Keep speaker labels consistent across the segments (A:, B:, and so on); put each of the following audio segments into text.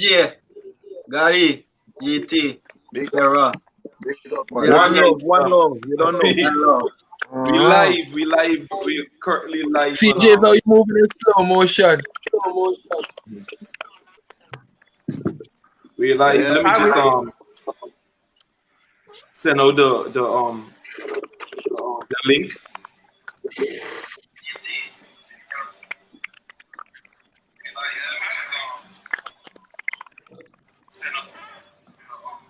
A: J, Gary, GT,
B: Big
A: Sarah.
B: one love. You don't know.
C: We live. We currently live.
D: CJ, now you moving in slow motion.
C: We live.
B: Yeah.
C: Let me just send out the link.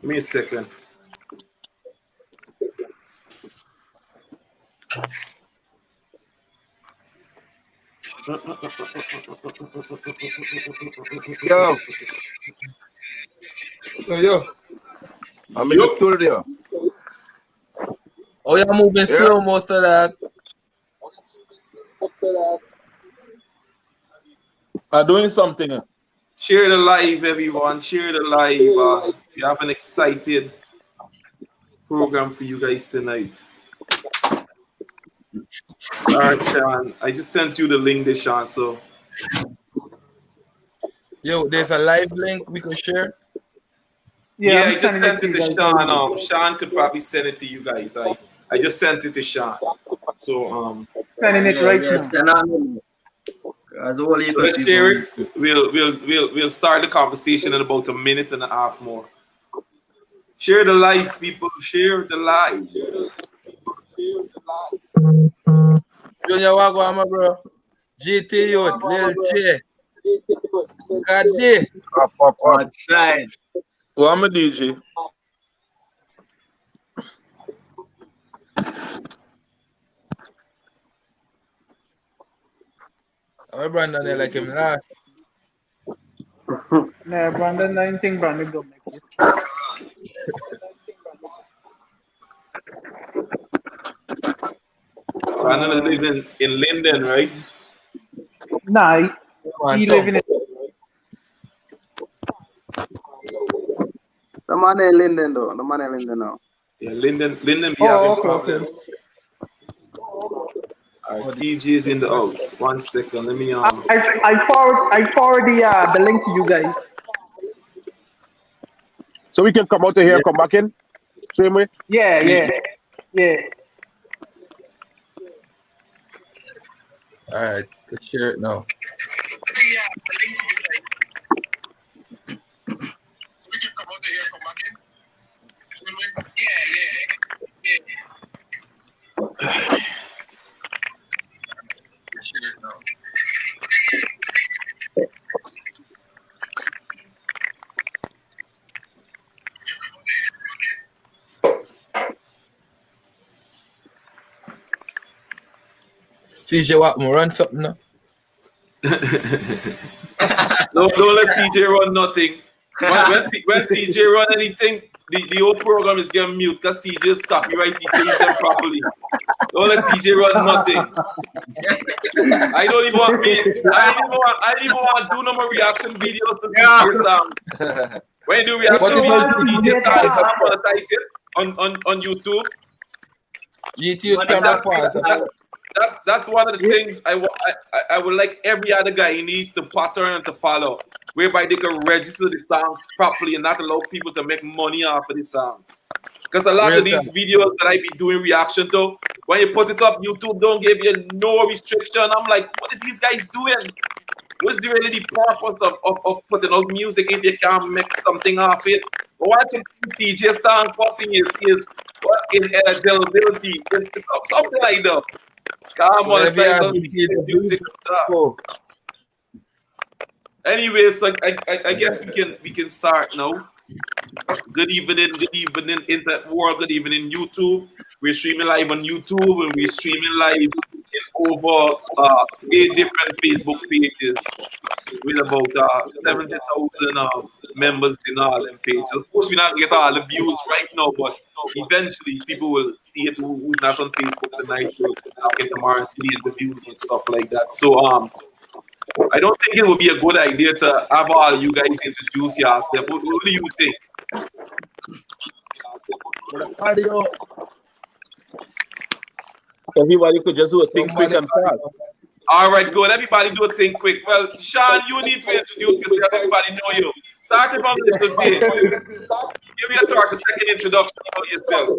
C: Give me a second.
B: Yo. I'm in the studio.
D: Oh, you're moving slow most of that.
E: Doing something.
C: Share the live, everyone. Share the live. We have an excited program for you guys tonight. All right, Shawn. I just sent you the link, Shawn. So,
D: Yo, there's a live link we can share.
C: Yeah, I just sent it to Shawn. Shawn could probably send it to you guys. I just sent it to Shawn. So
F: sending it right now.
C: Let's share it. We'll start the conversation in about a minute and a half more. Share the live, people. Share the live.
D: Junior Wagwama, bro. GT Youth, Lil J. God day.
A: Outside.
E: Well, I'm a DJ.
D: Oh, Brandon, they like him last.
F: Nah, Brandon, I think Brandon don't make it.
C: Brandon is living in Linden, right?
F: Nah, he living in.
B: The man in Linden though. The man in Linden now.
C: Yeah, Linden be having problems. All right, CJ is in the house. 1 second, let me
F: I forward the link to you guys.
E: So we can come out of here and come back in? Same way?
F: Yeah.
D: All right, let's share it now. CJ, what? Run something now?
C: don't let CJ run nothing. When CJ run anything, the whole program is getting mute because CJ's copyright these things properly. Don't let CJ run nothing. I don't even want to do no more reaction videos to CJ songs. When you do reaction videos to CJ songs, you can't monetize it on YouTube. That's one of the things I would like every other guy needs to pattern and to follow, whereby they can register the songs properly and not allow people to make money off of the songs. Because a lot of these videos that I be doing reaction to, when you put it up, YouTube don't give you no restriction. I'm like, what is these guys doing? What's really the purpose of putting out music if you can't make something off it? But watching DJ song posting is ineligibility, something like that. Come on, music. Anyway, so I guess we can start now. Good evening, internet world. Good evening, YouTube. We're streaming live on YouTube and we're streaming live in over 8 different Facebook pages with about 70,000 members in all them pages. Of course, we're not get all the views right now, but eventually people will see it who's not on Facebook tonight. Will get tomorrow and see the views and stuff like that. So I don't think it would be a good idea to have all you guys introduce yourself. What do you think?
E: Everybody could just do a thing quick and fast.
C: All right, good. Everybody do a thing quick. Well, Shawn, you need to introduce yourself. Everybody know you. Start it from the little bit. Give me a second introduction about yourself.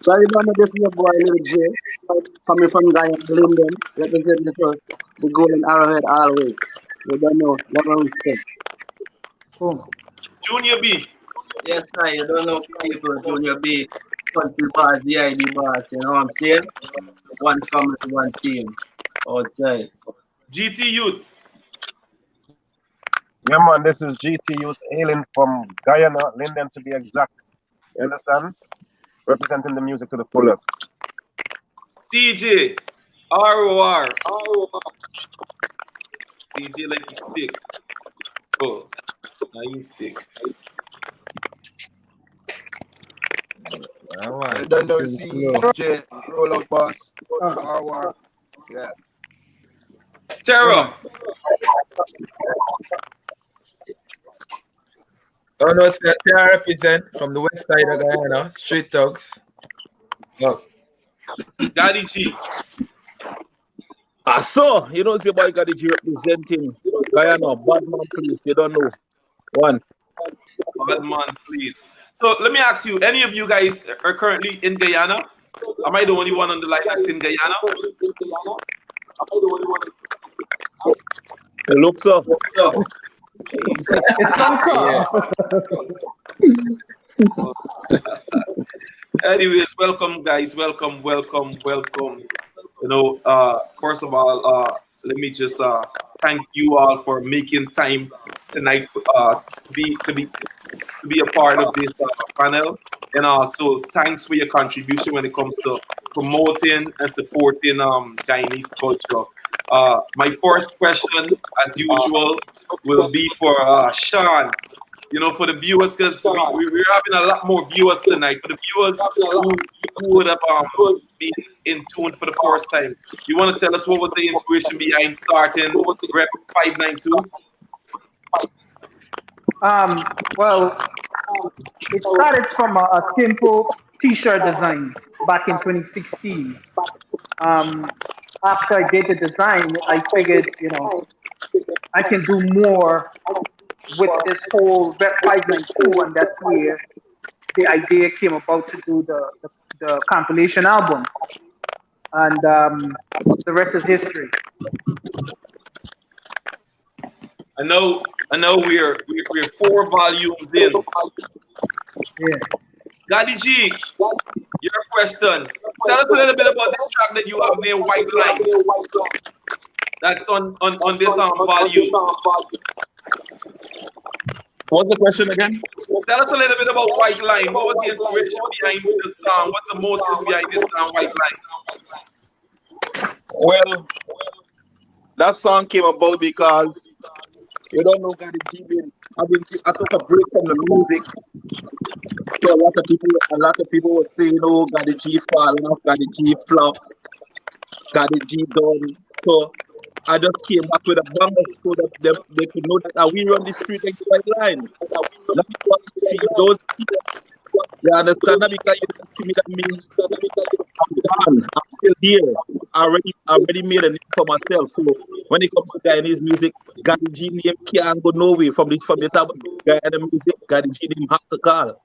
B: So you don't know this is your boy Little J, coming from Guyana, Linden, representing the Golden Arrowhead always. You don't know, love and respect.
F: Boom.
C: Junior B.
A: Yes, sir. You don't know people. Junior B. Country boss, the ID boss. You know what I'm saying? One family, one team. Outside.
C: GT Youth.
E: Yeah, man, this is GTU's hailing from Guyana, Linden to be exact. You understand? Representing the music to the fullest.
C: CJ. ROR. CJ like the stick. Oh, now you stick.
D: I want.
B: don't know, CJ, roll up boss, RWR. Yeah.
C: Terror.
D: Oh no, it's that I represent from the west side of Guyana, Street Thugs. Oh.
C: Daddy G.
G: So, you know, the boy got representing Guyana, Badman, please. You don't know. One.
C: Badman, please. So let me ask you, any of you guys are currently in Guyana? Am I the only one on the line that's in Guyana?
G: It looks so.
C: Anyways, welcome guys. Welcome. You know, first of all, let me just thank you all for making time tonight to be a part of this panel, and also thanks for your contribution when it comes to promoting and supporting Guyanese culture. My first question, as usual, will be for Shawn. You know, for the viewers, because we're having a lot more viewers tonight. For the viewers who would have been in tune for the first time, you want to tell us what was the inspiration behind starting Rep 592?
F: Well, it started from a simple T-shirt design back in 2016. After I did the design, I figured, you know, I can do more with this whole Rep 592, and that's where the idea came about to do the compilation album, and the rest is history.
C: I know we're 4 volumes in.
F: Yeah.
C: Daddy G, your question. Tell us a little bit about this track that you have named White Line. That's on this volume.
G: What's the question again?
C: Tell us a little bit about White Line. What was the inspiration behind the song? What's the motives behind this song, White Line?
G: Well, that song came about because you don't know Gaddy G. I took a break from the music, so a lot of people would say, you know, Gaddy G falling off, Gaddy G flop, Gaddy G done. So I just came back with a banger so that they could know that we run the street like the White Line. Let me want to see those. You understand that? Because you don't see me, that means I'm done. I'm still here. I already made a name for myself. So when it comes to Guyanese music, Gaddy G name can't go nowhere from the top of Guyana music. Gaddy G name have to call.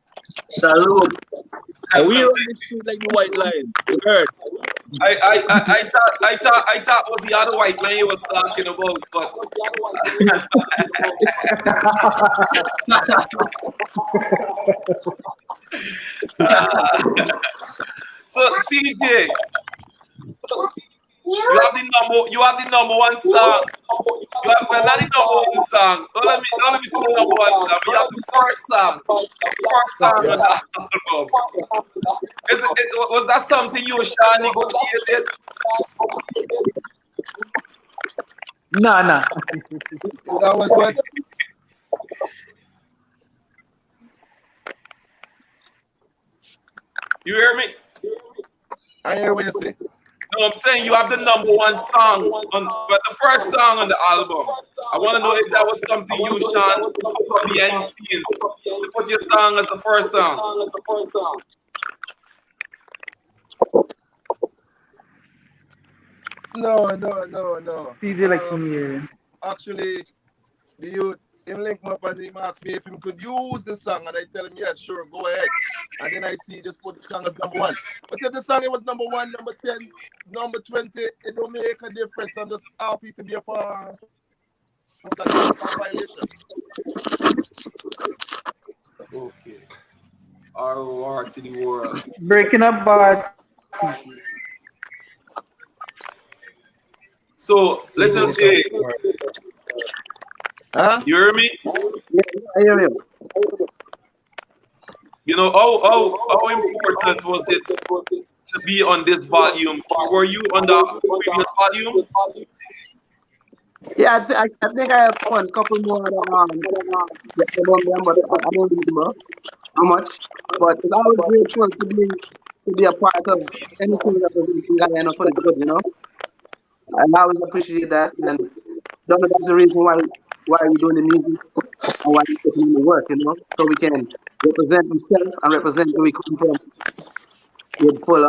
A: Salute.
G: And we run the street like the White Line. You heard?
C: I thought was the other White Line you was talking about, but so CJ, you have the number one song. Well, not the number one song. Don't let me say the number one song. You have the first song. First song on the album. Was that something you and Shawn negotiated?
F: No.
B: That was what?
C: You hear me?
B: I hear what you say.
C: No, I'm saying you have the number one song but the first song on the album. I want to know if that was something you, Shawn, put behind scenes to put your song as the first song.
B: No.
F: Easy like from here.
B: Actually,
G: the youth, him link me up and him asked me if him could use the song, and I tell him, yeah, sure, go ahead. And then I see he just put the song as number 1. But if the song it was number 1, number 10, number 20, it don't make a difference. I'm just happy to be a part of that violation.
C: Okay. ROR to the world.
F: Breaking up bars.
C: So let us say,
G: Huh?
C: you hear me?
B: Yeah, I hear you.
C: You know, how important was it to be on this volume? Were you on the previous volume?
B: Yeah, I think I have one couple more get them on them, but I don't need them up how much. But it's always grateful to be a part of anything representing Guyana for the good, you know. And I always appreciate that, and don't know that's the reason why we're doing the music and why we're putting in the work, you know, so we can represent ourselves and represent where we come from with full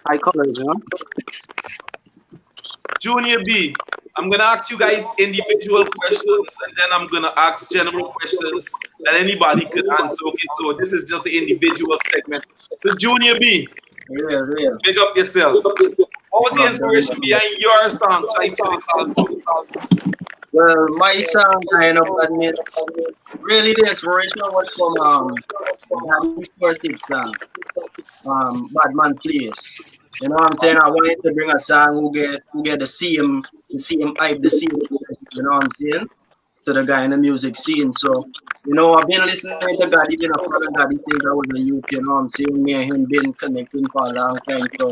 B: high colors, you know.
C: Junior B, I'm gonna ask you guys individual questions, and then I'm gonna ask general questions that anybody could answer. Okay, so this is just the individual segment. So Junior B,
A: Real.
C: big up yourself. What was the
A: Love
C: inspiration
A: them.
C: behind your song, Chai Sili Salto?
A: Well, my song, kind of admit, really the inspiration was from Daddy's first hit song, Bad Man Place. You know what I'm saying? I wanted to bring a song who get the same hype, the same, you know what I'm saying? To the guy in the music scene. So, I've been listening to God, even a father God, since I was a youth, you know what I'm saying? Me and him been connecting for a long time. So,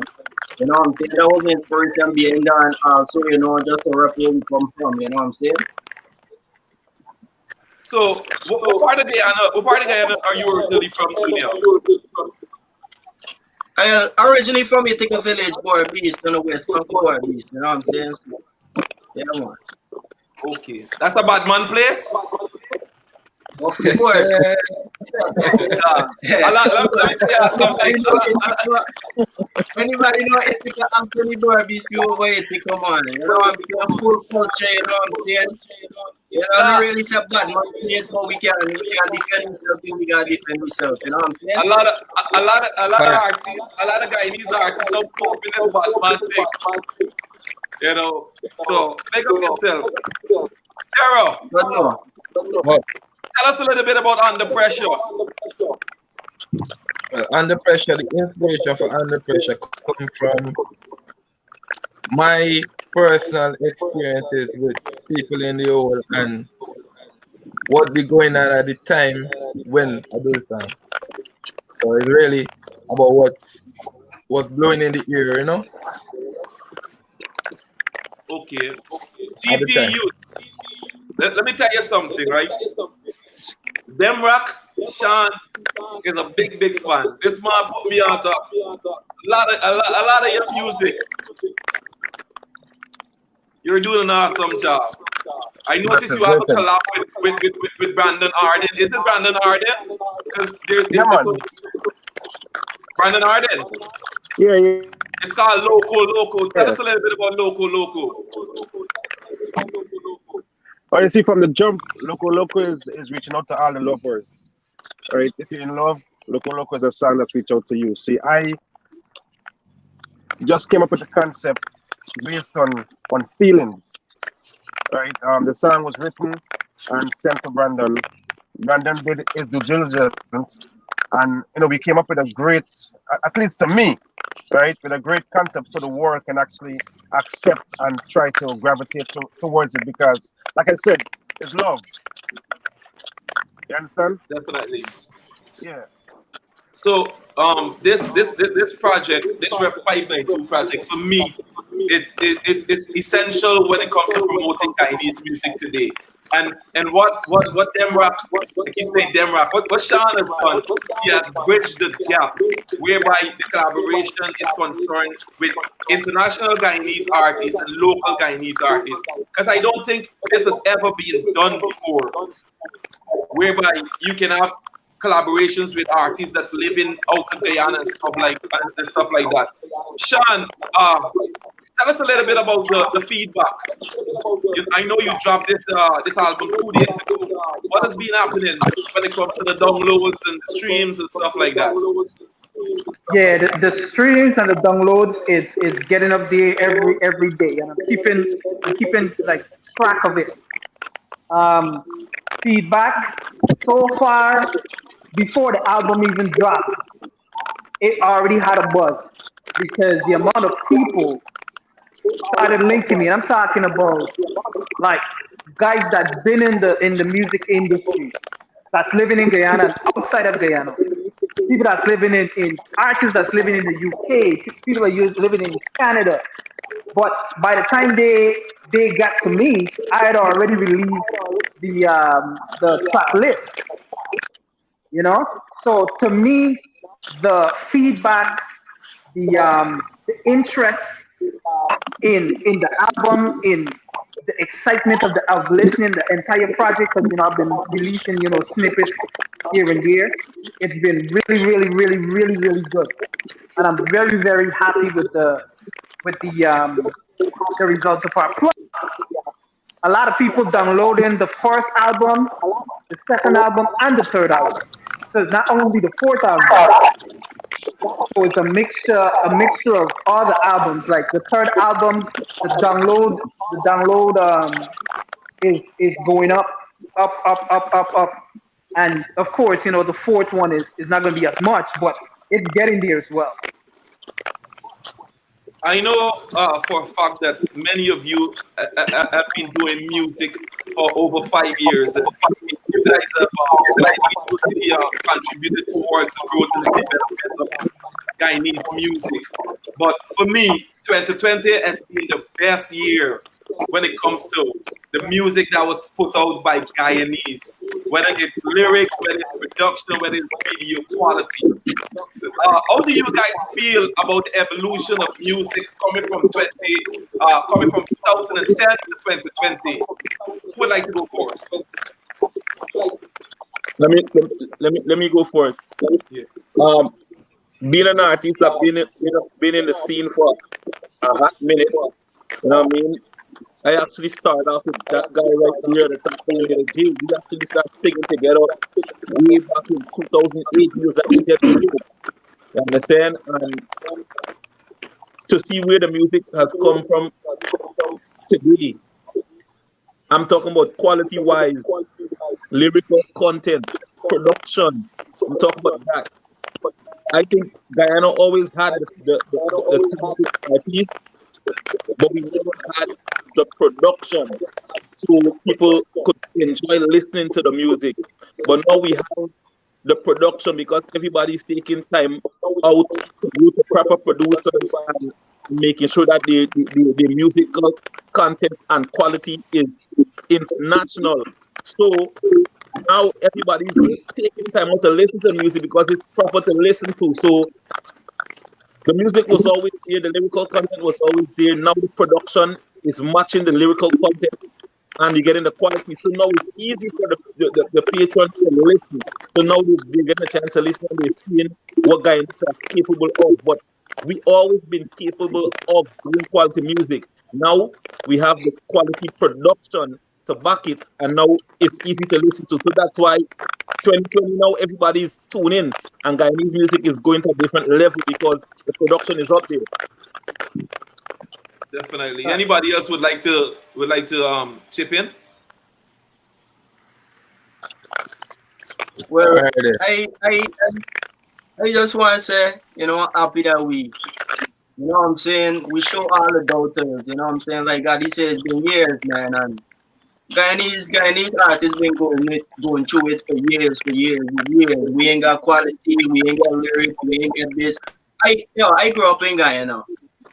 A: you know what I'm saying? That was the inspiration behind that, and also, just to rep where we come from, you know what I'm saying?
C: So, what part of Guyana are you originally from, Junior?
A: I originally from Ithaca Village, Board Beast, on the West Bank Board Beast, you know what I'm saying? So, yeah, man.
C: Okay, that's a bad man place.
A: Of course.
C: A lot, let me tell you something.
A: Anybody know Ithaca Anthony Board Beast, you over Ithaca, man. You know what I'm saying? Full culture, you know what I'm saying? Not really it's a bad man place, but we can defend ourselves, we gotta defend ourselves, you know what I'm saying?
C: A lot of artists, a lot of Guyanese artists don't cope with this bad man thing. So make up yourself. Tara,
A: But no.
D: But
C: tell us a little bit about Under Pressure.
D: under pressure, the inspiration for under pressure come from my personal experiences with people in the world and what be going on at the time when I do the song. So it's really about what's blowing in the ear, you know,
C: Okay.
D: at the
C: GT
D: time.
C: Youth. Let me tell you something, right? Demroc, Shawn is a big, big fan. This man put me on to a lot of your music. You're doing an awesome job. I noticed you have a
E: Congratulations.
C: collab with Brandon Arden. Is it Brandon Arden? Because
E: Yeah, man.
C: Brandon Arden.
E: Yeah.
C: It's called Loco. Tell
E: Yeah.
C: us a little bit about Loco.
E: Well, you see, from the jump, Loco is reaching out to all the lovers. Right? If you're in love, Loco is a song that's reach out to you. See, I just came up with the concept based on feelings. Right? The song was written and sent to Brandon. Brandon did his due diligence, and we came up with a great, at least to me, right, with a great concept, so the world can actually accept and try to gravitate towards it. Because, like I said, it's love. You understand?
C: Definitely.
E: Yeah.
C: So this project, this Rep 592 project, for me, it's essential when it comes to promoting Chinese music today. And what Demroc, I keep saying Demroc, what Shawn has done, he has bridged the gap whereby the collaboration is concerned with international Guyanese artists and local Guyanese artists. Because I don't think this has ever been done before, whereby you can have collaborations with artists that's living out of Guyana and stuff like that. Shawn, tell us a little bit about the feedback. I know you dropped this album 2 days ago. What has been happening when it comes to the downloads and the streams and stuff like that?
F: Yeah, the streams and the downloads is getting up there every day, and I'm keeping like track of it. Um, Feedback so far before the album even dropped, it already had a buzz because the amount of people started linking me. And I'm talking about like guys that's been in the music industry, that's living in Guyana and outside of Guyana. People that's living in artists that's living in the UK, people are living in Canada. But by the time they got to me, I had already released the track list, you know. So to me, the feedback, the interest in the album, in the excitement of listening the entire project, because I've been releasing snippets here and there. It's been really, really, really, really, really good, and I'm very, very happy with the results so far. Plus, a lot of people downloading the first album, the second album, and the third album. So it's not only the fourth album. So it's a mixture of all the albums. Like the third album, the download is going up, up, up, up, up, up. And of course, the fourth one is not going to be as much, but it's getting there as well.
C: I know for a fact that many of you have been doing music for over 5 years. And you guys have really contributed towards the growth and the development of Guyanese music. But for me, 2020 has been the best year when it comes to the music that was put out by Guyanese, whether it's lyrics, whether it's production, whether it's video quality. How do you guys feel about the evolution of music coming from 2010 to 2020? Who would like to go first?
G: Let me go first.
C: Yeah.
G: Being an artist, I've been in the scene for a hot minute. You know what I mean? I actually started off with that guy right there, the top player, the G. We actually started sticking together way back in 2008. He was actually there. You understand? And to see where the music has come from today, I'm talking about quality wise, lyrical content, production. I'm talking about that. I think Guyana always had the talented artists, but we never had the production so people could enjoy listening to the music. But now we have the production because everybody's taking time out to go to proper producers and making sure that the musical content and quality is international. So now everybody's taking time out to listen to music because it's proper to listen to. So the music was always there, the lyrical content was always there. Now the production is matching the lyrical content and you're getting the quality. So now it's easy for the patron to listen. So now they're getting a chance to listen and they're seeing what guys are capable of. But we always been capable of doing quality music. Now we have the quality production to back it, and now it's easy to listen to. So that's why 2020 now everybody's tuning in, and Guyanese music is going to a different level because the production is up there.
C: Definitely. Anybody else would like to chip in?
A: Well, I just want to say, happy that what I'm saying, we show all the doubters, what I'm saying? Like God, he says, it's been years, man, and Guyanese artists been going through it for years, years. We ain't got quality, we ain't got lyrics, we ain't got this. I grew up in Guyana,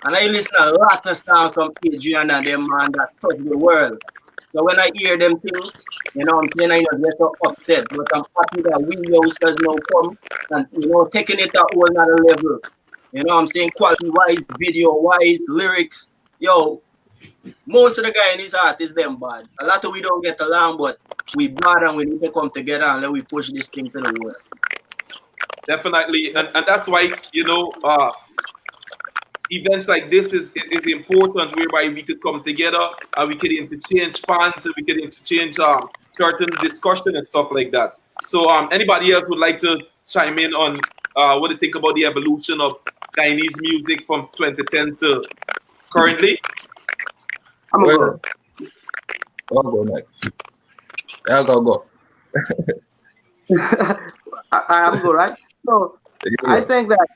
A: and I listen to a lot of songs from Adrian and them man that touch the world. So when I hear them things, I'm saying I not get so upset, but I'm happy that we youngsters now come and taking it a whole nother level. I'm saying quality wise, video wise, lyrics. Most of the Guyanese artists them bad. A lot of we don't get along, but we bad and we need to come together and let we push this thing to the world.
C: Definitely, and that's why events like this is important, whereby we could come together and we could interchange funds and we could interchange certain discussion and stuff like that. So anybody else would like to chime in on what they think about the evolution of Guyanese music from 2010 to currently?
B: I'm gonna go.
D: Well, I'll go next. I'll go.
B: I'm good, right? So
D: You
B: I
D: go.
B: think that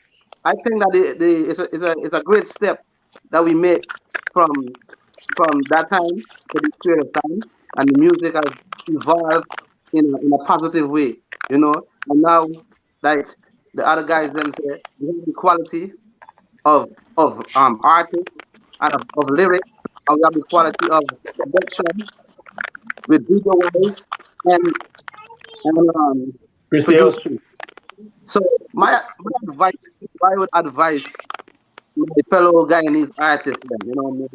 B: it's a great step that we made from that time to this period of time, and the music has evolved in a positive way, you know. And now, like the other guys them say, we have the quality of artists and of lyrics, and we have the quality of production with video wise and
G: Chris,
B: producing. So my advice, I would advise my fellow Guyanese artists, then, you know what I mean?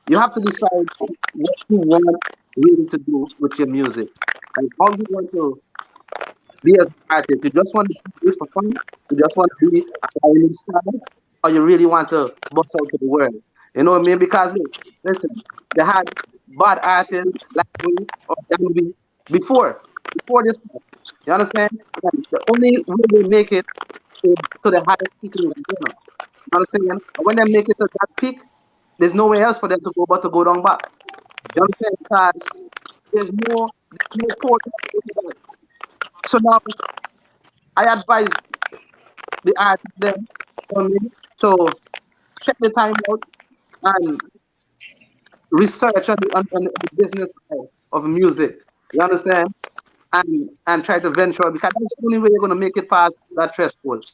B: You have to decide what you want really to do with your music. Like how you want to be as an artist. You just want to do it for fun. You just want to be a Guyanese star, or you really want to bust out to the world. You know what I mean? Because look, listen, they had bad artists like we or than we before this. You understand? And the only way they make it is to the highest peak in the game. You understand? And when they make it to that peak, there's nowhere else for them to go but to go down back. You understand? Because there's no port. So now I advise the artists them for me to take the time out and research on the business side of music. You understand? And try to venture because that's the only way you're gonna make it past that threshold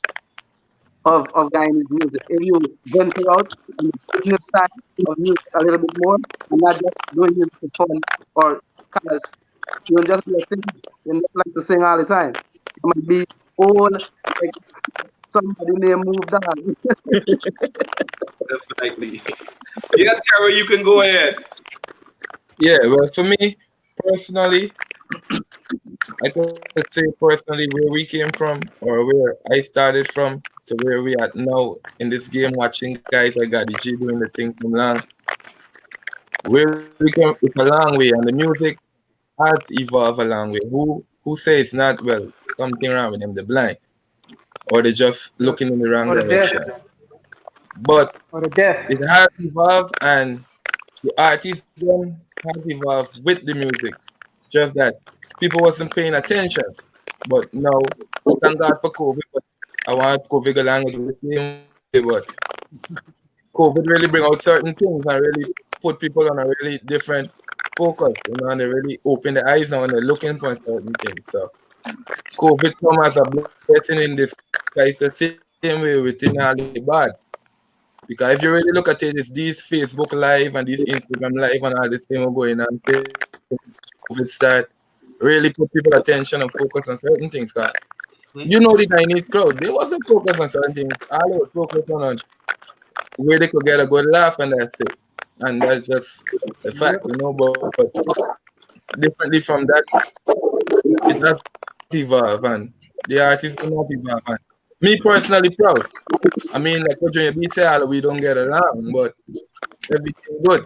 B: of Guyanese music. If you venture out on the business side of music a little bit more and not just doing music for fun or because you don't just be a singer, you don't like to sing all the time. You might be old like somebody named moved on.
C: Definitely. Yeah, Terry, you can go ahead.
D: Yeah, well, for me personally, I could say personally where we came from or where I started from to where we are now in this game watching guys like Got the G doing the thing from long. Where we come, it's a long way, and the music has evolved a long way. Who say it's not? Well, something wrong with them. They're blind or they're just looking in the wrong
F: Or the deaf,
D: direction. But
F: or the deaf.
D: it has evolved, and the artists them has evolved with the music. Just that people wasn't paying attention. But now, thank God for COVID. But I want COVID go along with the same way. But COVID really bring out certain things and really put people on a really different focus, and they really open their eyes now and they're looking for certain things. So COVID come as a blessing in disguise, the same way within all the bad. Because if you really look at it, it's these Facebook Live and these Instagram Live and all this thing going on since COVID start really put people attention and focus on certain things. Cause you know the Chinese crowd, they wasn't focused on certain things. All they were focused on where they could get a good laugh and that's it. And that's just a fact,
F: Yep.
D: But differently from that, it has evolved and the artists do not evolve. And me personally proud. I mean, like what you be say, we don't get along, but everything good.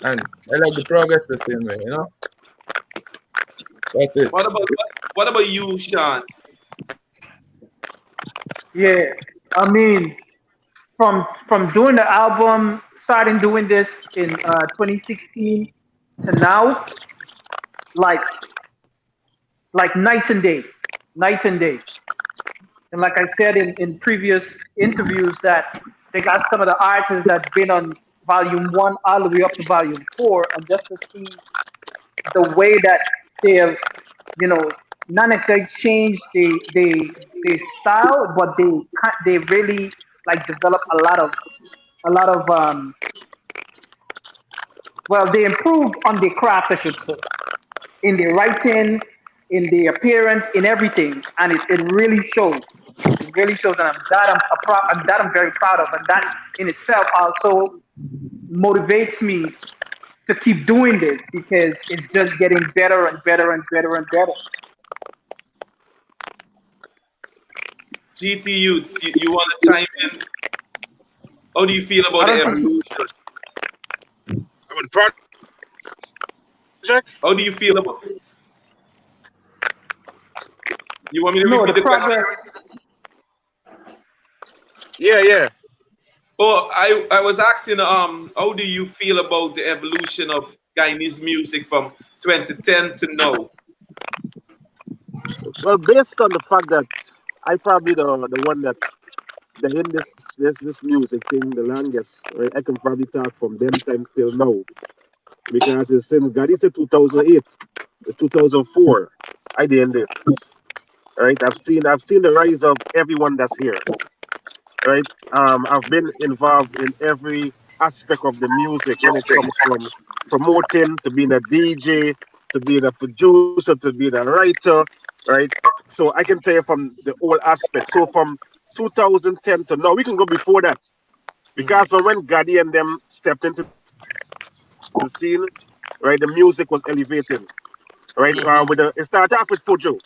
D: And I like the progress the same way. That's it.
C: What about you, Sean?
F: Yeah. I mean, from doing the album, starting doing this in 2016 to now, like night and day, night and day. And like I said in previous interviews, that they got some of the artists that's been on volume 1 all the way up to volume 4, and just to see the way that they have, you know, not necessarily changed the style, but they really like develop a lot of well, they improved on their craft, I should say, in their writing, in the appearance, in everything, and it really shows. It really shows, and I'm very proud of, and that in itself also motivates me to keep doing this because it's just getting better and better and better and better.
C: GT Youths, you want to chime in How do you feel about
F: I
C: the
F: don't think
C: evolution?
E: About the project?
C: How do you feel about? You want me to
F: no
C: repeat
F: the
C: the question?
F: project.
E: Yeah.
C: Oh, I was asking, how do you feel about the evolution of Guyanese music from 2010 to now?
E: Well, based on the fact that I probably the one that in this music thing the longest, right? I can probably talk from them times till now because it's since God is 2008, it's 2004. I did in this, right? I've seen the rise of everyone that's here, right? I've been involved in every aspect of the music when it comes from promoting to being a DJ to being a producer to being a writer, right? So I can tell you from the whole aspect. So from 2010 to now, we can go before that
C: Mm-hmm.
E: because when Gaddy and them stepped into the scene, right, the music was elevating, right? With the, it
C: Mm-hmm.
E: started off with Fojo,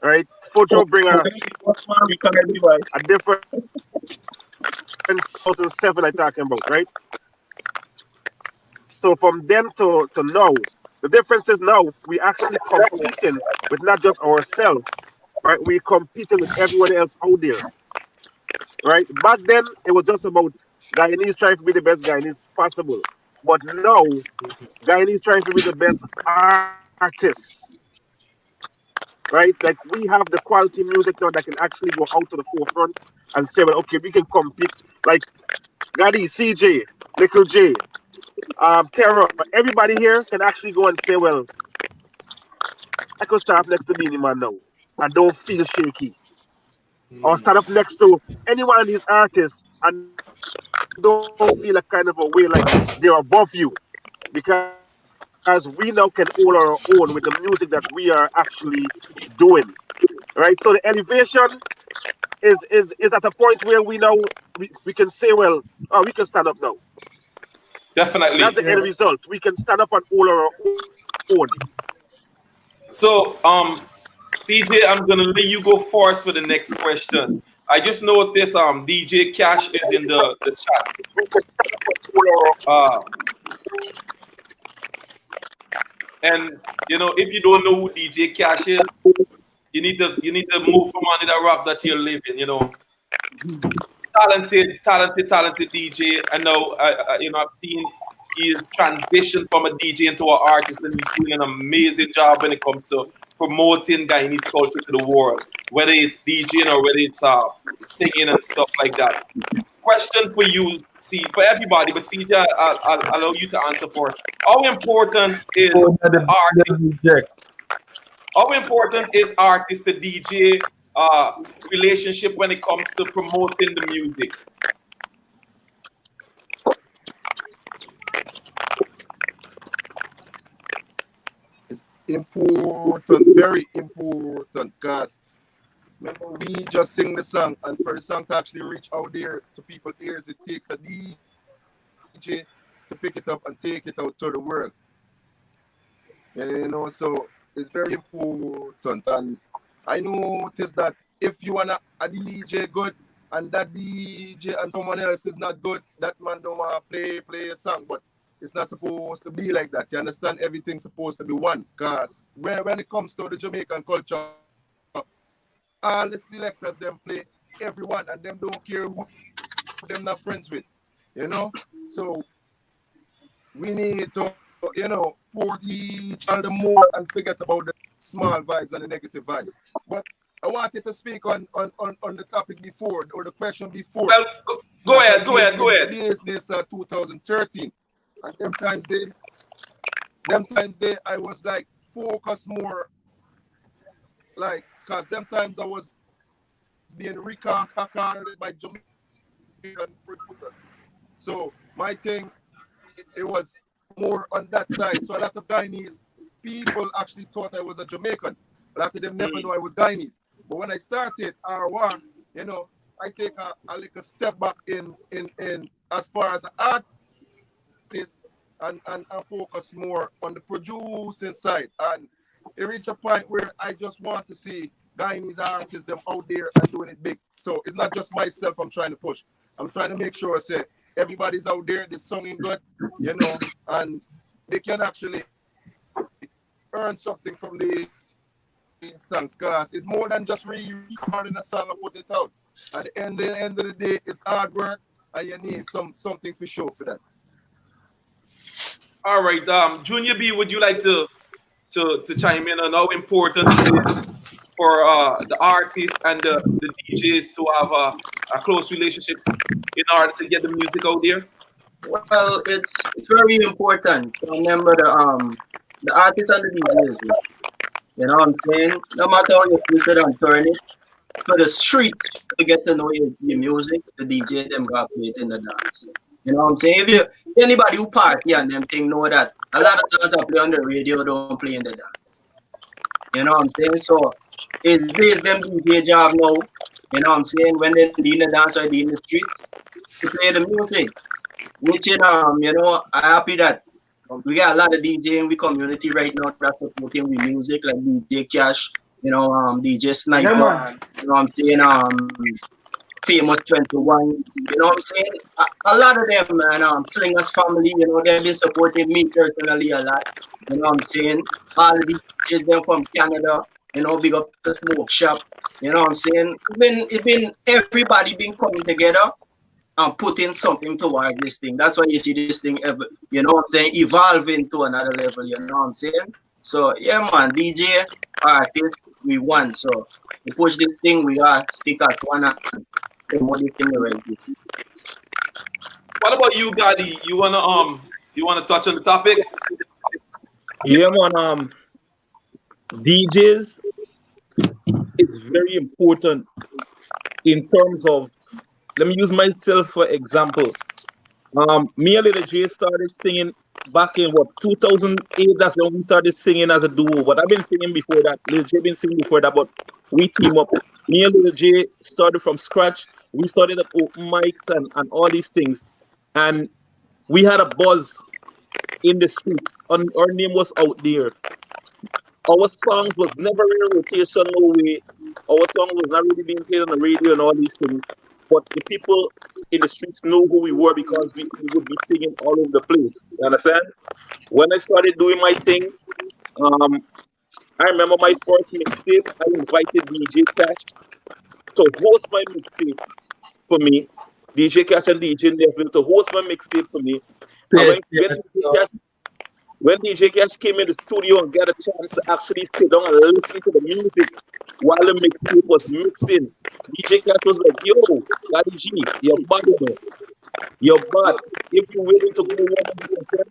E: right? Fojo bring
G: What man we connect device?
E: a different sound since 2007 I talking about, right? So from then to now, the difference is now we actually competing with not just ourselves, right? We competing with everyone else out there, right? Back then it was just about Guyanese trying to be the best Guyanese possible, but now Guyanese trying to be the best artists, right? Like we have the quality music now that can actually go out to the forefront and say, well, okay, we can compete. Like Gaddy, CJ, Nickel J, Terror, everybody here can actually go and say, well, I could stand up next to Beanie Man now and don't feel shaky. Or stand up next to any one of these artists and don't feel a kind of a way like they're above you. Because we now can hold our own with the music that we are actually doing. Right? So the elevation is at a point where we now we can say, well, oh, we can stand up now. That's the
C: Definitely.
E: end result. We can stand up and hold our own.
C: So, CJ, I'm gonna let you go first for the next question. I just noticed DJ Cash is in the chat. Uh, and if you don't know who DJ Cash is, you need to move from under the rock that you're living. Talented DJ. I know. I've seen he has transitioned from a DJ into an artist, and he's doing an amazing job when it comes to promoting Guyanese culture to the world, whether it's DJing or whether it's singing and stuff like that. Question for you, see, for everybody, but CJ, I'll allow you to answer first. How important is
D: Oh, the
C: artist?
D: reject.
C: How important is artist to DJ relationship when it comes to promoting the music?
H: It's important, very important, because remember we just sing the song, and for the song to actually reach out there to people's ears, it takes a DJ to pick it up and take it out to the world. So it's very important. And I noticed that if you want a DJ good and that DJ and someone else is not good, that man don't want to play a song. But it's not supposed to be like that. You understand? Everything's supposed to be one. Because when it comes to the Jamaican culture, all the selectors them play everyone and them don't care who them not friends with. So we need to, pour each other more and forget about the small vibes and the negative vibes. But I wanted to speak on the topic before, or the question before.
C: Well, go
H: That I
C: ahead, go
H: did
C: ahead, go
H: in
C: ahead.
H: business 2013. And them times they I was like focused more, like, cause them times I was being recorded by Jamaican producers. So my thing, it was more on that side. So a lot of Guyanese people actually thought I was a Jamaican. A lot of them never know I was Guyanese. But when I started R1, I take a little step back in as far as an artist, and focus more on the producing side. And it reached a point where I just want to see Guyanese artists them out there and doing it big. So it's not just myself I'm trying to push. I'm trying to make sure say everybody's out there, the song is good, and they can actually earn something from the songs, because it's more than just recording a song and put it out. At the end of the day, it's hard work, and you need something for show for that.
C: All right, Junior B, would you like to chime in on how important it is for the artists and the DJs to have a close relationship in order to get the music out there?
A: Well, it's very important to remember the artists and the DJs. You know what I'm saying? No matter how you twist it and turn it, for the streets to get to know your music, the DJ them got play it in the dance. You know what I'm saying? If you anybody who party and them thing know that a lot of songs I play on the radio don't play in the dance. You know what I'm saying? So it's based them DJ job now. You know what I'm saying? When they in the dance or they in the streets to play the music. Which I'm happy that we got a lot of DJ in the community right now that's supporting with music like DJ Cash, DJ
F: Yeah,
A: Sniper,
F: man.
A: you know what I'm saying, Famous 21, you know what I'm saying? A lot of them, man, Slingers family, they've been supporting me personally a lot, you know what I'm saying? All the DJs them from Canada, big up the smoke shop, you know what I'm saying? It's been everybody been coming together and putting something towards this thing. That's why you see this thing ever, you know what I'm saying, evolving to another level, you know what I'm saying? So yeah man, DJ, artist, we won. So we push this thing, we are stick as one and promote this thing already.
C: What about you, Gaddy? You wanna touch on the topic?
G: Yeah, man. DJs is very important in terms of. Let me use myself for example. Me and Little J started singing back in what 2008. That's when we started singing as a duo. But I've been singing before that. Little J been singing before that. But we team up. Me and Little J started from scratch. We started at open mics and all these things, and we had a buzz in the streets. Our name was out there. Our songs was never in rotation, no way. Our song was not really being played on the radio and all these things. But the people in the streets know who we were because we would be singing all over the place. You understand? When I started doing my thing, um, I remember my first mixtape. I invited DJ Cash to host my mixtape for me. DJ Cash and DJ Neville to host my mixtape for me. And
D: Yes, yes,
G: when DJ Cash came in the studio and got a chance to actually sit down and listen to the music while the mixtape was mixing, DJ Cash was like, "Yo, Daddy G, you're bad, you're bad. If you're willing to go 100%,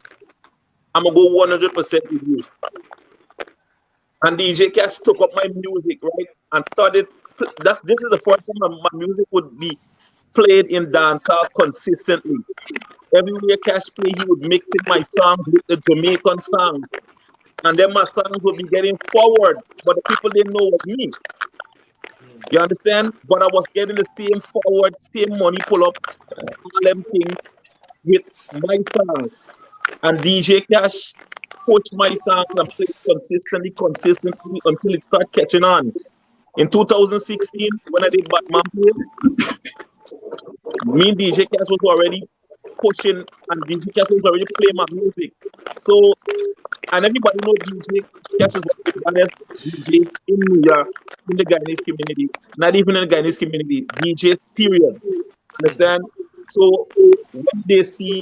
G: I'm gonna go 100% with you." And DJ Cash took up my music, right, and started. This is the first time my music would be played in dancehall consistently. Everywhere Cash play, he would mix in my songs with the Jamaican songs. And then my songs would be getting forward, but the people didn't know it was me. You understand? But I was getting the same forward, same money pull up, all them things with my songs. And DJ Cash pushed my songs and played consistently until it started catching on. In 2016, when I did Batman Plays, me and DJ Cash was already pushing, and DJ Cash was already playing my music. So, and everybody knows DJ Cash is one of the baddest DJs in New York, in the Guyanese community, not even in the Guyanese community, DJs, period. Understand? So,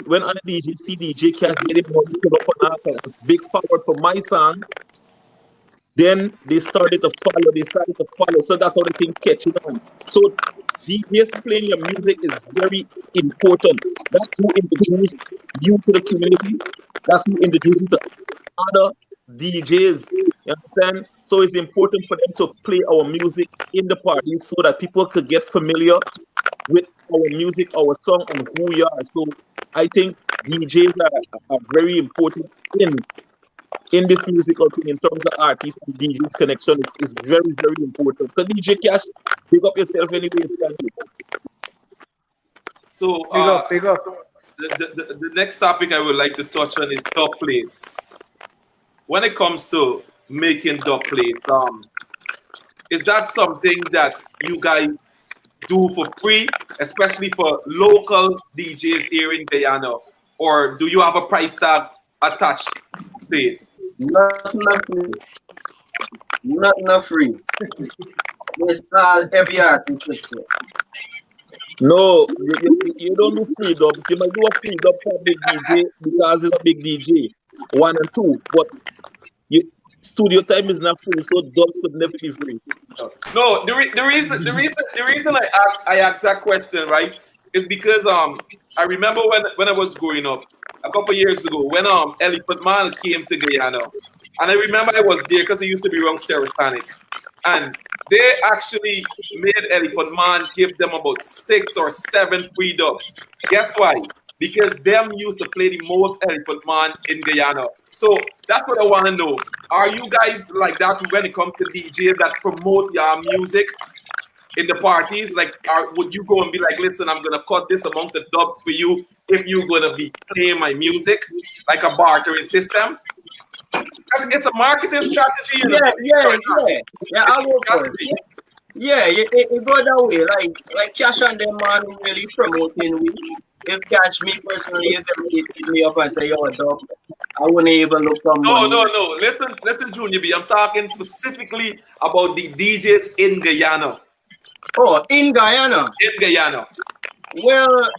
G: when other DJs see DJ Cash getting money put up on a big forward for my songs, then they started to follow, So that's how the thing catching on. So DJs playing your music is very important. That's who introduced you to the community. That's who introduced you to other DJs. You understand? So it's important for them to play our music in the parties so that people could get familiar with our music, our song, and who we are. So I think DJs are very important in this musical thing in terms of artists and DJs connection is very, very important. So DJ Cash, pick up yourself anyways, thank you.
C: So
F: Big up, big up.
C: the next topic I would like to touch on is dub plates. When it comes to making dub plates, is that something that you guys do for free, especially for local DJs here in Guyana? Or do you have a price tag attached to it?
A: Nothing not free. Nothing not free. It's all every artist would say.
G: No, you don't do free dubs. You might do a free dub for a big DJ because it's a big DJ. One and two. But you, studio time is not free, so dubs could never be free.
C: No, the reason I asked that question, right, is because I remember when I was growing up a couple years ago when Elephant Man came to Guyana, and I remember I was there because I used to be around Stereophonic, and they actually made Elephant Man give them about 6 or 7 free dubs. Guess why? Because them used to play the most Elephant Man in Guyana. So that's what I want to know. Are you guys like that when it comes to DJs that promote your music in the parties? Like, would you go and be like, listen, I'm gonna cut this amount of dubs for you if you're gonna be playing my music, like a bartering system? Because it's a marketing strategy, you know.
A: Yeah, I will for it. Yeah, it go that way. Like Cash and them man who really promoting we. If Catch me personally, if they really hit me up and say, yo, dog, I wouldn't even look for
C: No,
A: money.
C: no. Listen, Junior B. I'm talking specifically about the DJs in Guyana.
A: Oh, in Guyana.
C: In Guyana.
A: Well,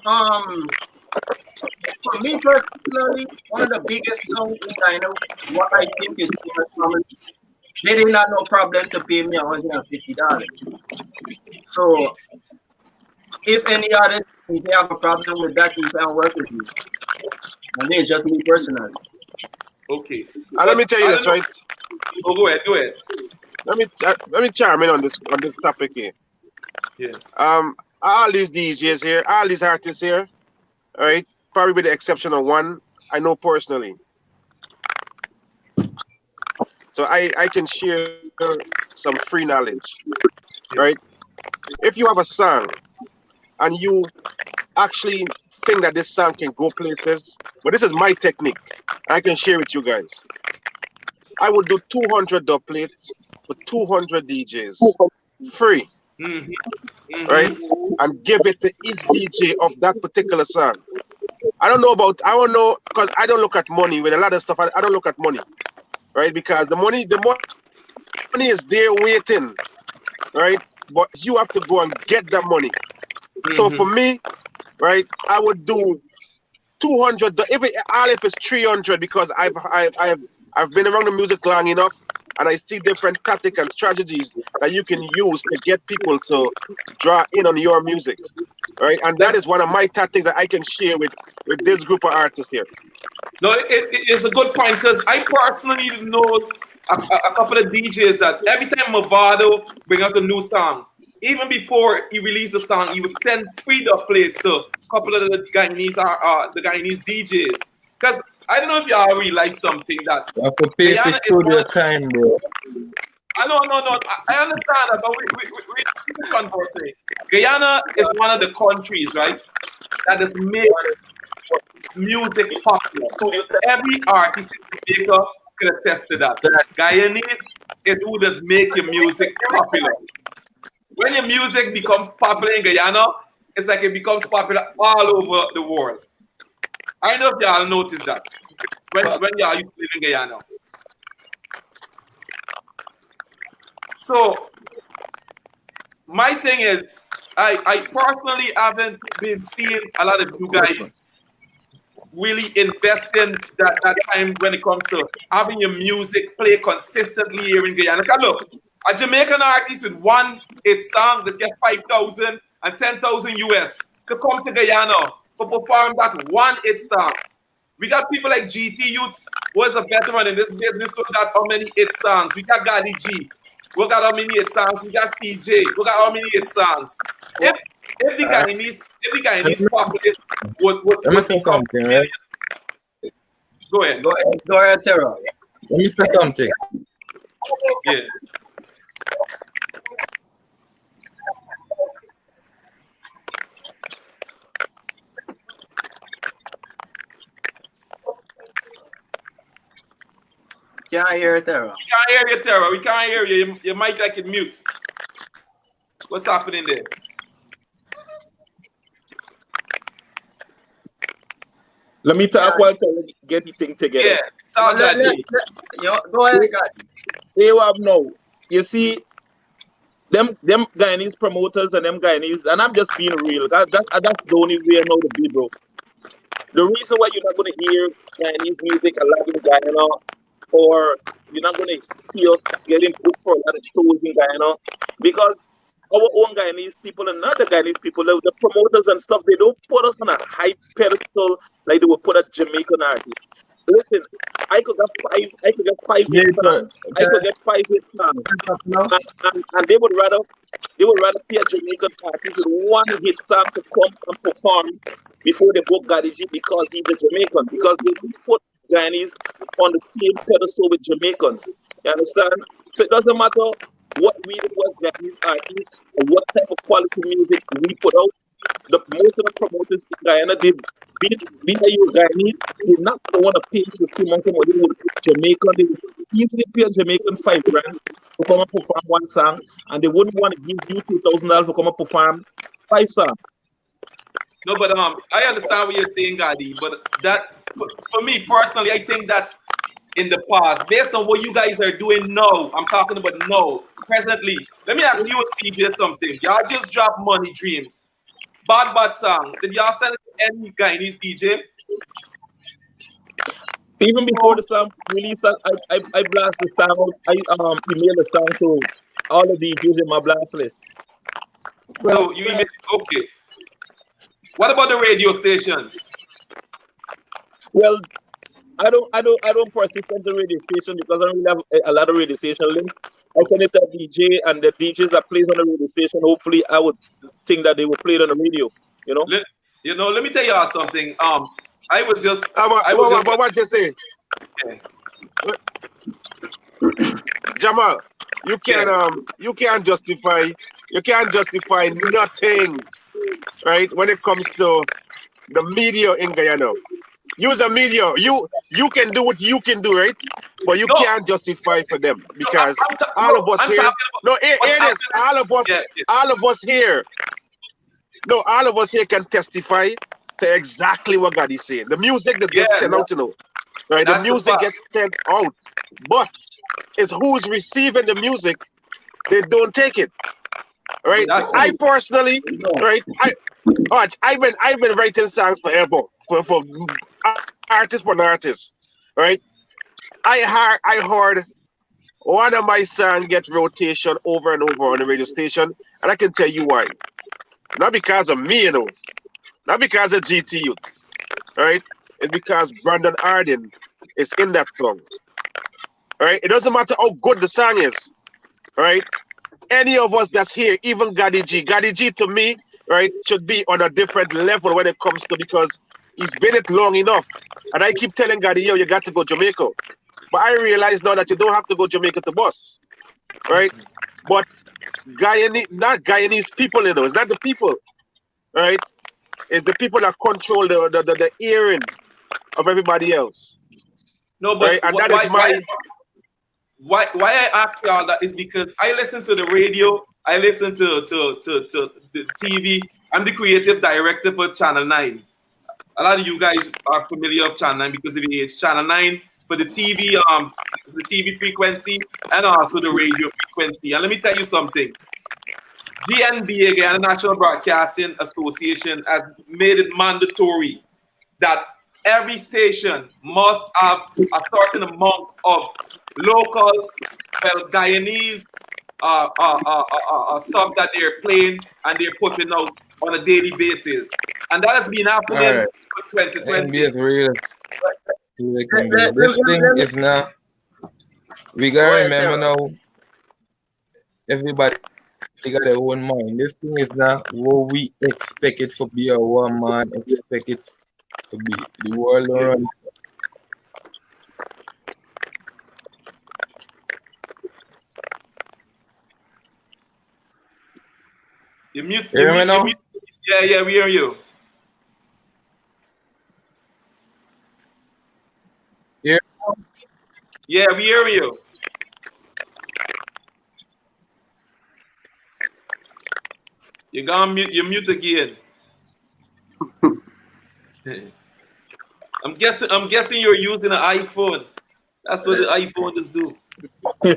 A: for me personally, one of the biggest songs in Guyana, what I think is famous from it, they did not no problem to pay me $150. So if any other if they have a problem with that, you can work with me. And it's just me personally.
C: Okay.
E: And let me tell you
C: I
E: this,
C: don't know.
E: right?
C: Oh, go ahead.
E: Let me chime in on this topic here.
C: Yeah.
E: All these DJs here, all these artists here, all right, probably with the exception of one, I know personally. So I can share some free knowledge, right? If you have a song and you actually think that this song can go places, but this is my technique. I can share with you guys. I would do 200 dub plates for 200 DJs, free,
C: Mm-hmm.
E: right?
C: Mm-hmm.
E: And give it to each DJ of that particular song. I don't know because I don't look at money with a lot of stuff. I don't look at money, right? Because the money is there waiting, right? But you have to go and get that money. So for me, right, I would do 200. If it's 300, because I've been around the music long enough, and I see different tactics and strategies that you can use to get people to draw in on your music, right? And that is one of my tactics that I can share with this group of artists here.
C: No, it's a good point because I personally know a couple of DJs that every time Movado bring out a new song, even before he released a song, he would send free dub plates to a couple of the Guyanese DJs. Because I don't know if y'all realize something that
D: You have to pay for
C: Guyana is one
D: studio
C: of,
D: time, bro.
C: no. I understand that, but we conversing. Guyana is one of the countries, right, that is made music popular. Every artist in Jamaica could attest to that. Guyanese is who does make your music popular. When your music becomes popular in Guyana, it's like it becomes popular all over the world. I know if y'all noticed that when y'all used to live in Guyana. So my thing is, I personally haven't been seeing a lot of you guys really investing that time when it comes to having your music play consistently here in Guyana. Because look, a Jamaican artist with one hit song, let's get 5,000 and 10,000 US to come to Guyana to perform that one hit song. We got people like GT Youths, who is a veteran in this business, who got how many hit songs. We got Gaddy G, we got how many hit songs. We got CJ, we got how many hit songs. If the Guyanese populace
D: Let me
C: would
D: say
C: become
D: something, right?
C: Go ahead.
A: Go ahead, Terra.
D: Let me say something.
C: Yeah.
A: Can't hear Terra.
C: We can't hear you, Tara. We can't hear you. Your mic like it mute. What's happening there?
G: Let me
A: Yeah.
G: talk while Terry get the thing together.
C: Yeah,
A: Well,
C: talk Gaddy.
A: yo, go ahead, guys.
G: Hey, Wab, now, you see, them Guyanese promoters and them Guyanese, and I'm just being real. That's the only way I know to be, bro. The reason why you're not going to hear Guyanese music a lot in Guyana, or you're not going to see us getting booked for a lot of shows in Guyana, because our own Guyanese people and not the Guyanese people, the promoters and stuff, they don't put us on a high pedestal like they would put a Jamaican artist. Listen, I could get five hit
D: Later,
G: songs. I could get five hit songs,
D: now.
G: and they would rather pay a Jamaican artist with one hit song to come and perform before they book Gaddy G because he's a Jamaican. Because they do put Guyanese on the same pedestal with Jamaicans. You understand? So it doesn't matter what we do as Guyanese artists or what type of quality music we put out. The most of the promoters in Guyana, being that you're Guyanese, they're not going to want to pay you the same amount of money they would Jamaican. They would easily pay a Jamaican $5,000 to come and perform one song, and they wouldn't want to give you $2,000 to come and perform five songs.
C: No, but I understand what you're saying, Gaddy. But that, for me personally, I think that's in the past. Based on what you guys are doing now, I'm talking about now, presently. Let me ask you and CJ something. Y'all just dropped Money Dreams. Bad song. Did y'all send it to any Guyanese DJ?
G: Even before the song release, I blast the song out. I email the song to all the DJs in my blast list.
C: So you email, okay. What about the radio stations?
G: Well, I don't persist on the radio station because I don't really have a lot of radio station links. I send it to a DJ, and the DJs that plays on the radio station, hopefully I would think that they will play it on the radio, you know?
C: Let me tell y'all something. I was just
E: What you say?
C: okay.
E: Jamall, you can't justify nothing, right? When it comes to the media in Guyana. Use the media. You can do what you can do, right? But you
C: No,
E: can't justify for them because
C: I'm
E: all of us
C: I'm
E: here.
C: talking
E: No,
C: about what's
E: hear this.
C: happening.
E: All of us here. No, all of us here can testify to exactly what God is saying. The music that gets
C: Yes,
E: sent out, right? The
C: that's a
E: music
C: fact.
E: gets sent out, but it's who's receiving the music. They don't take it, right?
C: That's
E: I
C: true.
E: personally, right? I've been writing songs forever for artists for artists, right? I heard one of my songs get rotation over and over on the radio station, and I can tell you why. Not because of me, not because of GT Youths, right? It's because Brandon Arden is in that song, right? It doesn't matter how good the song is, right? Any of us that's here, even Gaddy G to me, right, should be on a different level when it comes to because he's been it long enough. And I keep telling Gaddy, yo, you got to go Jamaica. But I realize now that you don't have to go Jamaica to boss, right? But not Guyanese people, it's not the people, right? It's the people that control the hearing of everybody else,
C: No,
E: right?
C: but
E: And that is my
C: why I ask y'all that is because I listen to the radio, I listen to the TV. I'm the creative director for Channel 9. A lot of you guys are familiar with Channel 9 because of the age. Channel 9 for the TV frequency and also the radio frequency. And let me tell you something. GNB again, the National Broadcasting Association, has made it mandatory that every station must have a certain amount of local, well, Guyanese stuff that they're playing and they're putting out on a daily basis. And that has been
D: All
C: happening
D: right.
C: for 2020.
D: NBA is real. Really can be.
A: Let,
D: This
A: let,
D: thing
A: let me,
D: is now. We
A: go
D: gotta
A: ahead,
D: remember
A: Terry.
D: now. Everybody got their own mind. This thing is not what we expect it to be or what man expect it to be. The world around.
C: You
D: Hear me
C: mute, you
D: now?
C: mute. Yeah, we hear you.
D: Hear
C: Yeah, we hear you. You mute again. I'm guessing you're using an iPhone. That's what the iPhone is do.
F: Yeah.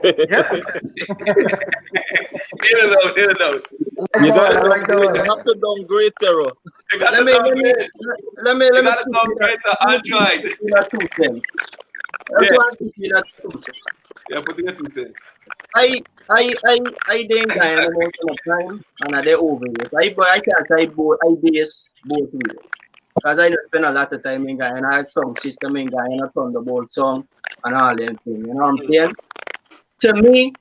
C: In and out.
G: You gotta
F: I like
G: downgrade. You
F: the
G: have to downgrade, Terror.
C: You got
A: Let
C: to
A: me
C: downgrade.
A: let
C: You
A: me
C: got to downgrade to Android.
A: in a 2 cents. That's
C: Yeah,
A: one thing in a 2 cents.
C: yeah, put in 2 cents.
A: I didn't die an amount of time and they over it. I can't say both I base both ways. Because I spend a lot of time in Guyana, I song system in Guyana, Thunderbolt song and all them things. You know what I'm saying? To me,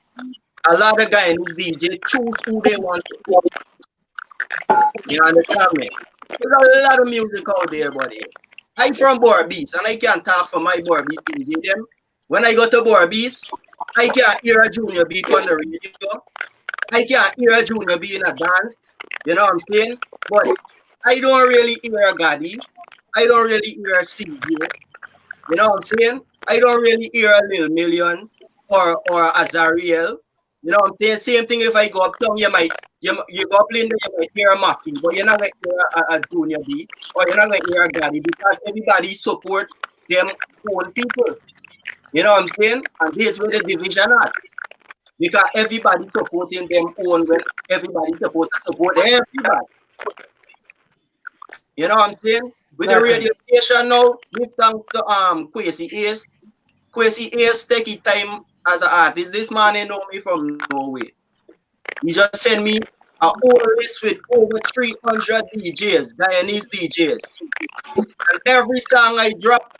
A: a lot of Guyanese DJ choose who they want to play. You understand me? There's a lot of music out there, buddy. I from Barbies and I can't talk for my Barbies DJ them. When I go to Barbies, I can't hear a junior beat on the radio. I can't hear a junior beat in a dance. You know what I'm saying? But I don't really hear a Gaddy. I don't really hear a CJ. You know what I'm saying? I don't really hear a Lil Million or a Zariel. You know what I'm saying? Same thing if I go uptown, you go up in there, you might hear a Muffy, but you're not gonna hear a Junior B or you're not gonna hear a Gaddy because everybody support them own people. You know what I'm saying? And this is where the division at. Because everybody supporting them own when everybody supposed to support everybody. You know what I'm saying? With the radio station now, give thanks to Kwesi Ace. Kwesi Ace take his time as an artist. This man ain't know me from nowhere. He just sent me a whole list with over 300 DJs, Guyanese DJs. And every song I drop,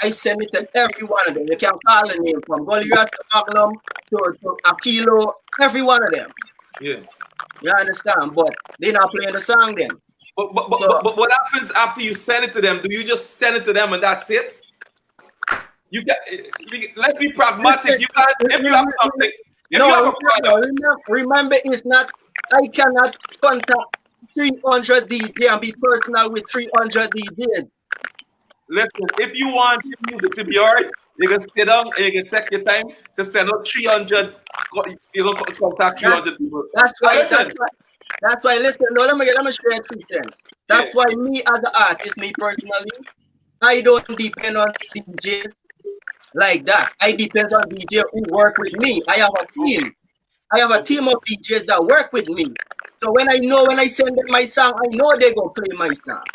A: I send it to every one of them. You can call the name from Gully Rasta Magnum to Akilo, every one of them.
C: Yeah.
A: You understand? But they're not playing the song then.
C: But what happens after you send it to them? Do you just send it to them and that's it? You got. Let's be pragmatic. You got. If you have something, if you have a product.
A: Remember, it's not. I cannot contact 300 DJ and be personal with 300 DJs.
C: Listen, if you want your music to be alright, you can sit down and you can take your time to send out 300. You know, contact 300 people.
A: That's why. Listen, no, let me share 2 cents. That's why me as an artist, me personally, I don't depend on DJs like that. I depend on DJ who work with me. I have a team. I have a team of DJs that work with me. So when I send them my song, I know they gonna play my song.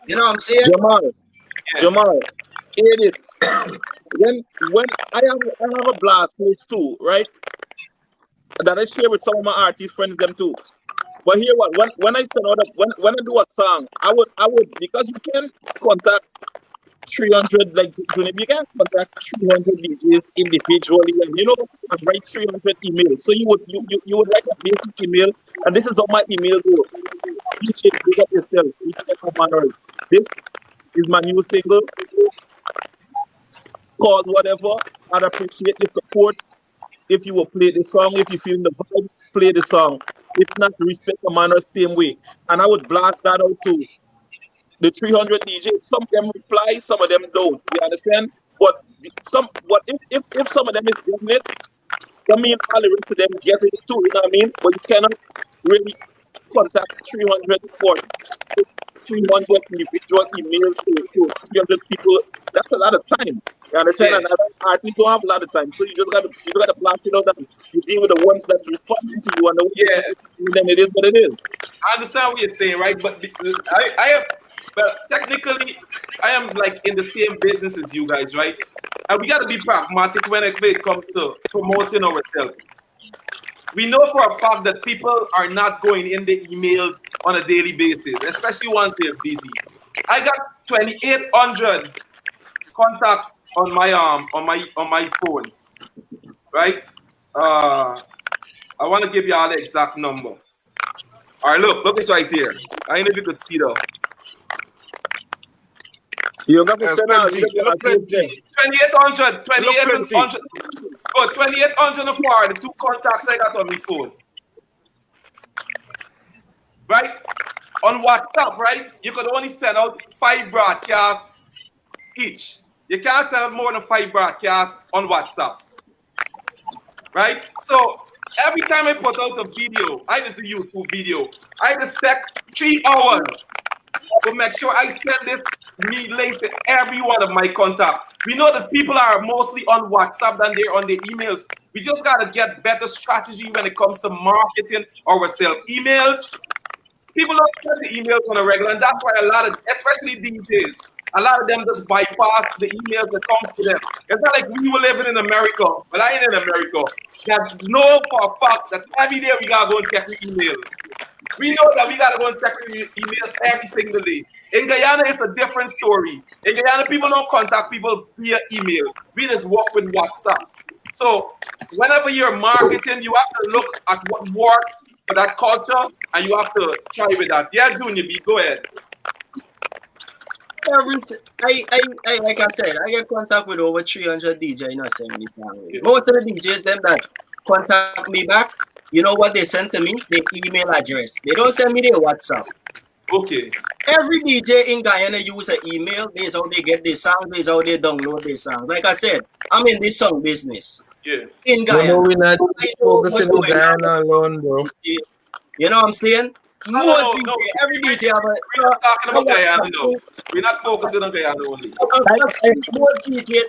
A: You know what I'm saying?
G: Jamall, hear this. When I have a blast list too, right? That I share with some of my artist friends them too. But here what when I send out when I do a song, I would because you can contact 300 like you can contact 300 DJs individually and and write 300 emails. So you would write a basic email and this is how my email goes. DJ, big up yourself. This is my new single called whatever. I'd appreciate your support. If you will play the song, if you feel the vibes, play the song. If not, respect the manner same way. And I would blast that out too. The 300 DJs, some of them reply, some of them don't. You understand? But if some of them is getting it, that means all the rest of them get it too. You know what I mean? But you cannot really contact 300 or 300 individual emails to 300 people. That's a lot of time. You understand?
C: Yeah.
G: And artists don't have a lot of time, so you just gotta blast it out and you deal with the ones that's responding to you and the ones then it is what it is.
C: I understand what you're saying, right? But I have. But technically, I am like in the same business as you guys, right? And we got to be pragmatic when it comes to promoting ourselves. We know for a fact that people are not going in the emails on a daily basis, especially once they're busy. I got 2,800 contacts on my phone, right? I want to give you all the exact number. All right, look, it's right here. I don't know if you could see though.
G: You got to send out
C: 2,800. Oh, 2,804, the two contacts I got on my phone. Right? On WhatsApp, right? You could only send out 5 broadcasts each. You can't send out more than 5 broadcasts on WhatsApp. Right? So every time I put out a video, I just do YouTube video, I just take 3 hours to make sure I send this me link to every one of my contacts. We know that people are mostly on WhatsApp than they're on their emails. We just gotta get better strategy when it comes to marketing ourselves. Emails, people don't send the emails on a regular, and that's why a lot of, especially DJs, a lot of them just bypass the emails that comes to them. It's not like we were living in America, but I ain't in America. That know for a fact that every day we gotta go and check the email. We know that we gotta go and check the email every single day. In Guyana, it's a different story. In Guyana, people don't contact people via email. We just work with WhatsApp. So whenever you're marketing, you have to look at what works for that culture, and you have to try with that. Yeah, Junior B, go ahead.
A: I like I said, I get contact with over 300 DJ in a same family. Most of the DJs them that contact me back, you know what they send to me? Their email address. They don't send me their WhatsApp.
C: Okay.
A: Every DJ in Guyana use an email. This is how they get their songs. This is how they download their songs. Like I said, I'm in this song business.
C: Yeah.
A: In
D: You know,
A: Guyana.
D: we're not
A: I know what's
D: focusing on
A: going on.
D: Guyana alone, bro.
A: You know what I'm saying?
C: No,
A: Every DJ have a.
C: We're not talking about Guyana, no. We're not focusing on Guyana only.
A: Most DJ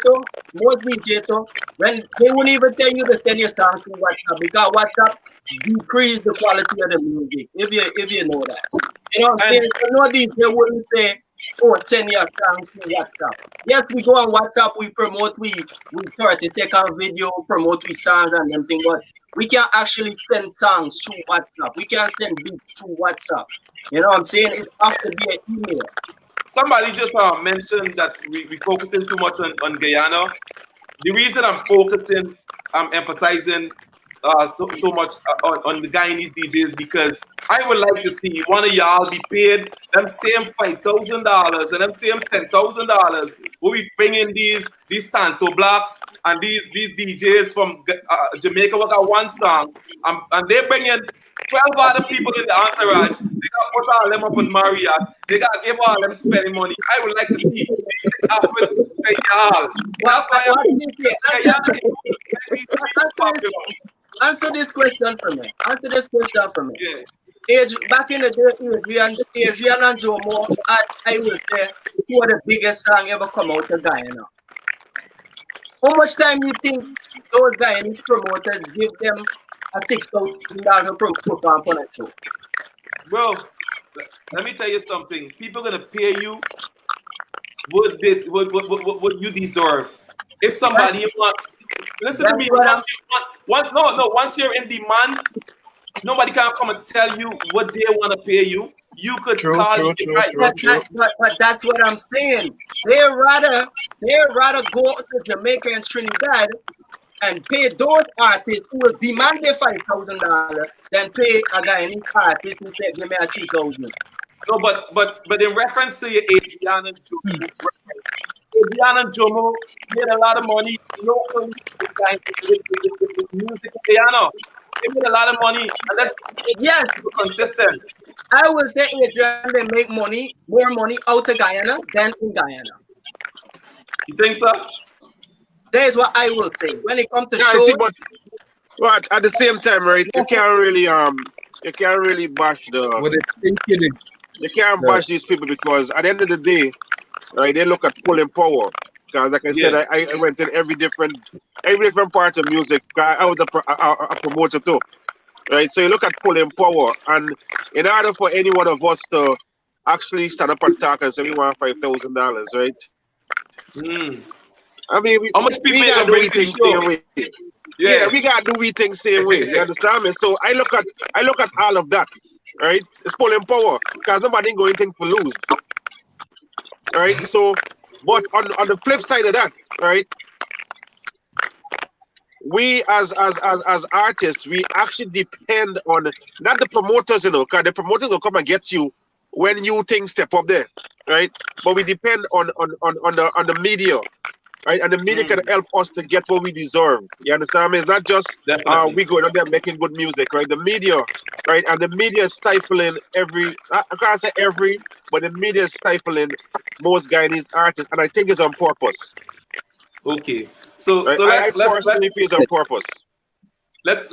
A: though, when they won't even tell you to send your song to WhatsApp because WhatsApp decrease the quality of the music. If you know that, you know what I'm saying. So no DJ wouldn't say, "Oh, send your song to WhatsApp." Yes, we go on WhatsApp, we promote, we 30-second video, promote we songs and them thing, but we can't actually send songs through WhatsApp. We can't send beats through WhatsApp. You know what I'm saying? It has to be an email.
C: Somebody just mentioned that we focusing too much on Guyana. The reason I'm emphasizing so much on the Guyanese DJs because I would like to see one of y'all be paid them same $5,000 and them same $10,000. We'll be bringing these Tanto Blacks and these DJs from Jamaica who got one song and they bring in 12 other people in the entourage. They got to put all them up in Marriott. They got to give all them spending money. I would like to see these things happen to y'all. That's why
A: Answer this question for me.
C: Yeah.
A: Back in the day, Adrian and Jamall, I will say, who are the biggest song ever come out of Guyana. How much time you think those Guyanese promoters give them a $6,000 per perform on a show?
C: Bro, let me tell you something. People are gonna pay you what you deserve. If somebody listen to me, once you're in demand, nobody can come and tell you what they want to pay you. You could call it right.
A: But that's what I'm saying. They rather go to Jamaica and Trinidad and pay those artists who will demand their $5,000 than pay a Guyanese artist who said give me a $3,000.
C: No, but in reference to your Adrian and Jomo made a lot of money locally with music in Guyana. They made a lot of money, and that's consistent.
A: I will say Adrian they make more money out of Guyana than in Guyana.
C: You think so?
A: That is what I will say. When it comes to shows,
E: see, but at the same time, right? You can't really bash you can't bash these people because at the end of the day, right? They look at pulling power. Because like I said, I went in every different part of music. I was a promoter too, right? So you look at pulling power, and in order for any one of us to actually stand up and talk and say we want $5,000, right? I mean,
C: how much people
E: we gotta do we things same way. Yeah, we gotta do we things same way. You understand me? So I look at all of that, right? It's pulling power because nobody ain't going anything for lose, right? So, but on the flip side of that, right? We as artists, we actually depend on not the promoters, you know, because the promoters will come and get you when new things step up there, right? But we depend on the media. Right, and the media can help us to get what we deserve. You understand me? It's not just we going out there making good music, right? The media, right, and the media is stifling I can't say every, but the media is stifling most Guyanese artists, and I think it's on purpose.
C: Okay, so
E: right?
C: let's
E: personally feel it's on purpose.
C: Let's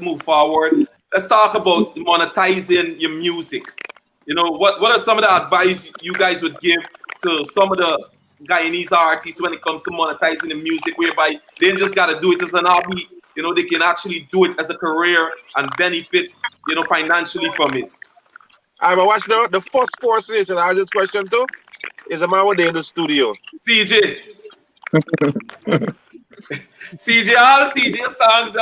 C: move forward. Let's talk about monetizing your music. You know, what are some of the advice you guys would give to some of the Guyanese artists when it comes to monetizing the music, whereby they ain't just got to do it as an hobby, you know, they can actually do it as a career and benefit, you know, financially from it.
E: I will watch the first person I ask this question to is a man day in the studio.
C: CJ, CJ, all CJ songs,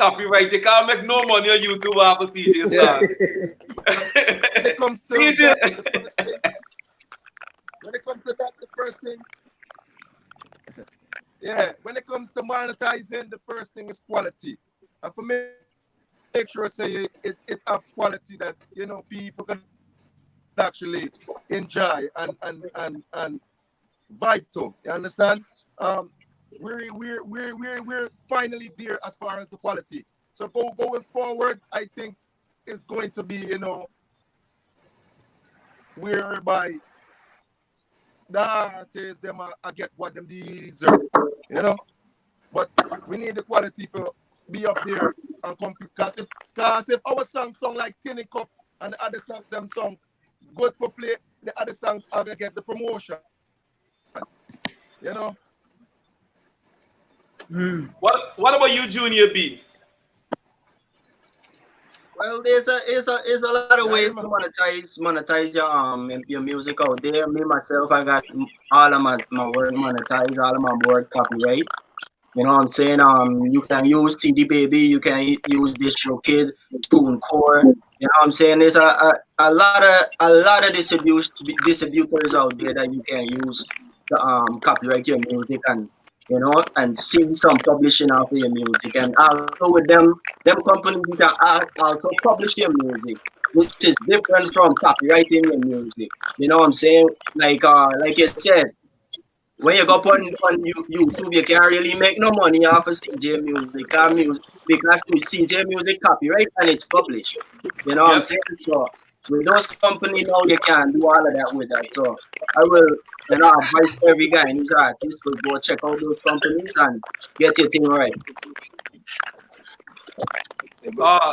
C: copyright. You can't make no money on YouTube after CJ
H: Yeah.
C: song.
H: When it comes to
C: CJ,
H: that, the first thing, when it comes to that, the first thing, yeah, when it comes to monetizing, the first thing is quality. And for me, make sure say it have quality that people can actually enjoy and vibe to. You understand? Um, we're finally there as far as the quality. So going forward, I think it's going to be whereby the artists them are get what them deserve. You know, but we need the quality for be up there and compete. Cause if our song like Tinny Cup and the other songs them song good for play, the other songs are gonna get the promotion. You know,
C: what about you, Junior B?
A: Well, there's a lot of
H: yeah,
A: ways to monetize your music out there. Me myself, I got all of my work monetized, all of my work copyright. You know what I'm saying? You can use CD Baby, you can use DistroKid, TuneCore. You know what I'm saying? There's a lot of distributors out there that you can use to copyright your music and and see some publishing after your music. And also with them companies you can also publish your music, which is different from copyrighting your music. You know what I'm saying? Like you said, when you go on YouTube, you can't really make no money off of CJ music because CJ music copyright and it's published. You know what I'm
C: Yep.
A: saying? So with those companies now, you can do all of that with that. So I will, advise every guy and his artist to go check out those companies and get your thing right.
C: Uh,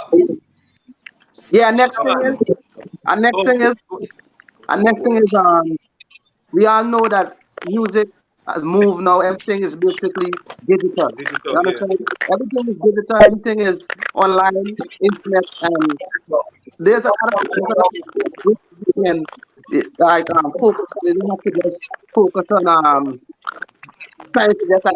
B: Yeah, next thing
C: Shawn.
B: is, and next
C: Oh,
B: thing is, and next thing is, we all know that music has moved now. Everything is basically digital. You
C: digital, yeah.
B: understand? Everything is digital. Everything is online, internet, and there's a lot of we can like focus on. You don't have to just focus on trying to get a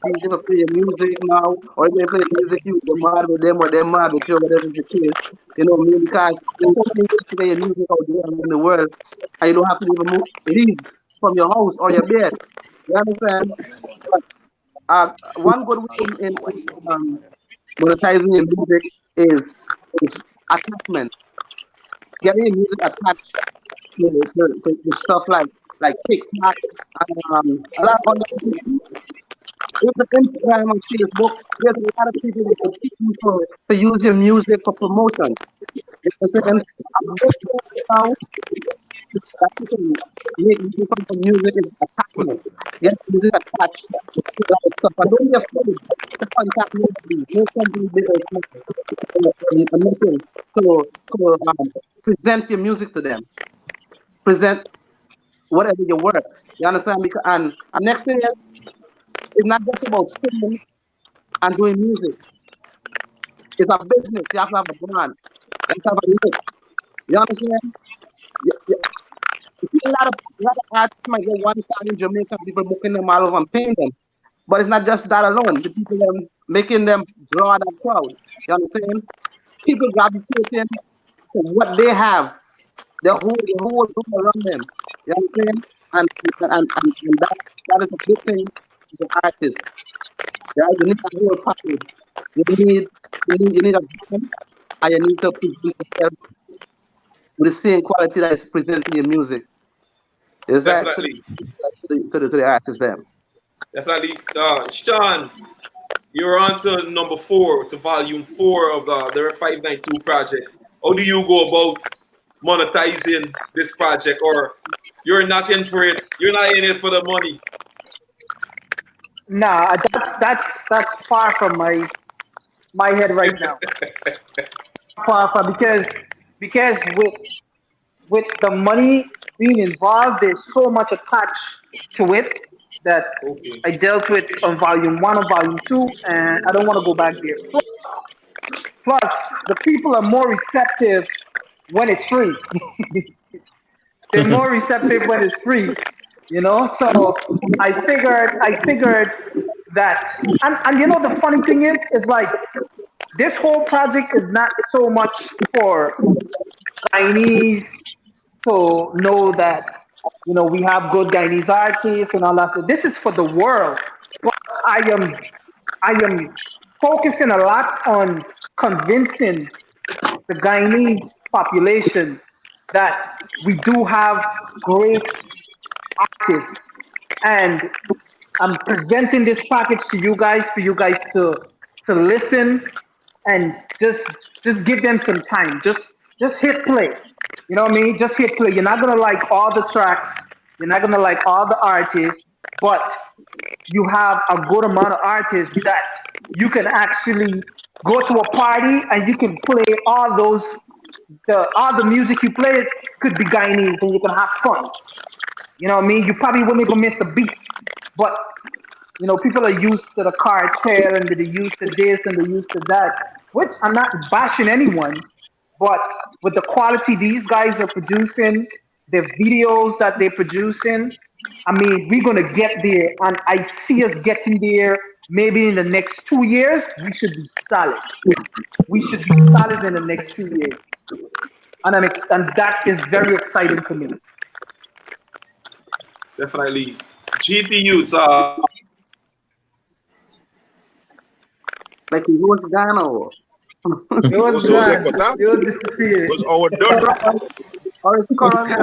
B: DJ to play your music now, or if they play music, you go mad with them or they mad with you, whatever the case. You know what I mean? Because there's so many ways to get your music out there in the world, and you don't have to even leave from your house or your bed. You understand? But one good way in monetizing your music is attachment. Getting your music attached to stuff like TikTok, a lot of other with the Instagram and Facebook, there's a lot of people that will teach you to use your music for promotion. You understand? I'm looking now that you can make money from the music is attachment. Get music attached to that stuff. And don't be afraid to contact nobody, no company big or small, nothing, to present your music to them. Present whatever your work. You understand? Because and next thing is, it's not just about singing and doing music. It's a business. You have to have a brand. You have to have a list. You understand? You see a lot of artists might get one song in Jamaica, people booking them all over and paying them. But it's not just that alone. The people making them draw that crowd. You understand? People gravitating to what they have, the whole room around them. You understand? And that is a good thing as an artist. Right? You need a whole package. You need a brand, and you need to present yourself with the same quality that is presenting your music. Is that
C: Definitely.
B: to the artist then?
C: Definitely. Shawn, you're on to number 4, to volume 4 of the 592 project. How do you go about monetizing this project? Or you're not in for it, you're not in it for the money?
F: Nah, that's far from my head right now. Far from because with with the money being involved, there's so much attached to it that
C: Okay.
F: I dealt with on volume one and volume two, and I don't want to go back there. Plus, the people are more receptive when it's free. They're more receptive when it's free, you know. So I figured that, and you know, the funny thing is like this whole project is not so much for Guyanese to know that we have good Guyanese artists and all that. So this is for the world. But I am focusing a lot on convincing the Guyanese population that we do have great artists, and I'm presenting this package to you guys for you guys to listen and just give them some time. Just hit play. You know what I mean? Just hit play. You're not gonna like all the tracks. You're not gonna like all the artists, but you have a good amount of artists that you can actually go to a party and you can play all the music you play could be Guyanese and you can have fun. You know what I mean? You probably wouldn't even miss a beat. But people are used to the cartel and they're used to this and they're used to that. Which I'm not bashing anyone, but with the quality these guys are producing, the videos that they're producing, I mean, we're gonna get there, and I see us getting there. Maybe in the next 2 years, we should be solid. We should be solid in the next 2 years, and and that is very exciting for me.
C: Definitely. GT Youths,
B: Like he was Ghana or
F: It was
E: So like
F: done.
E: what that
F: It was disappeared.
E: was our done.
B: or is it Corona?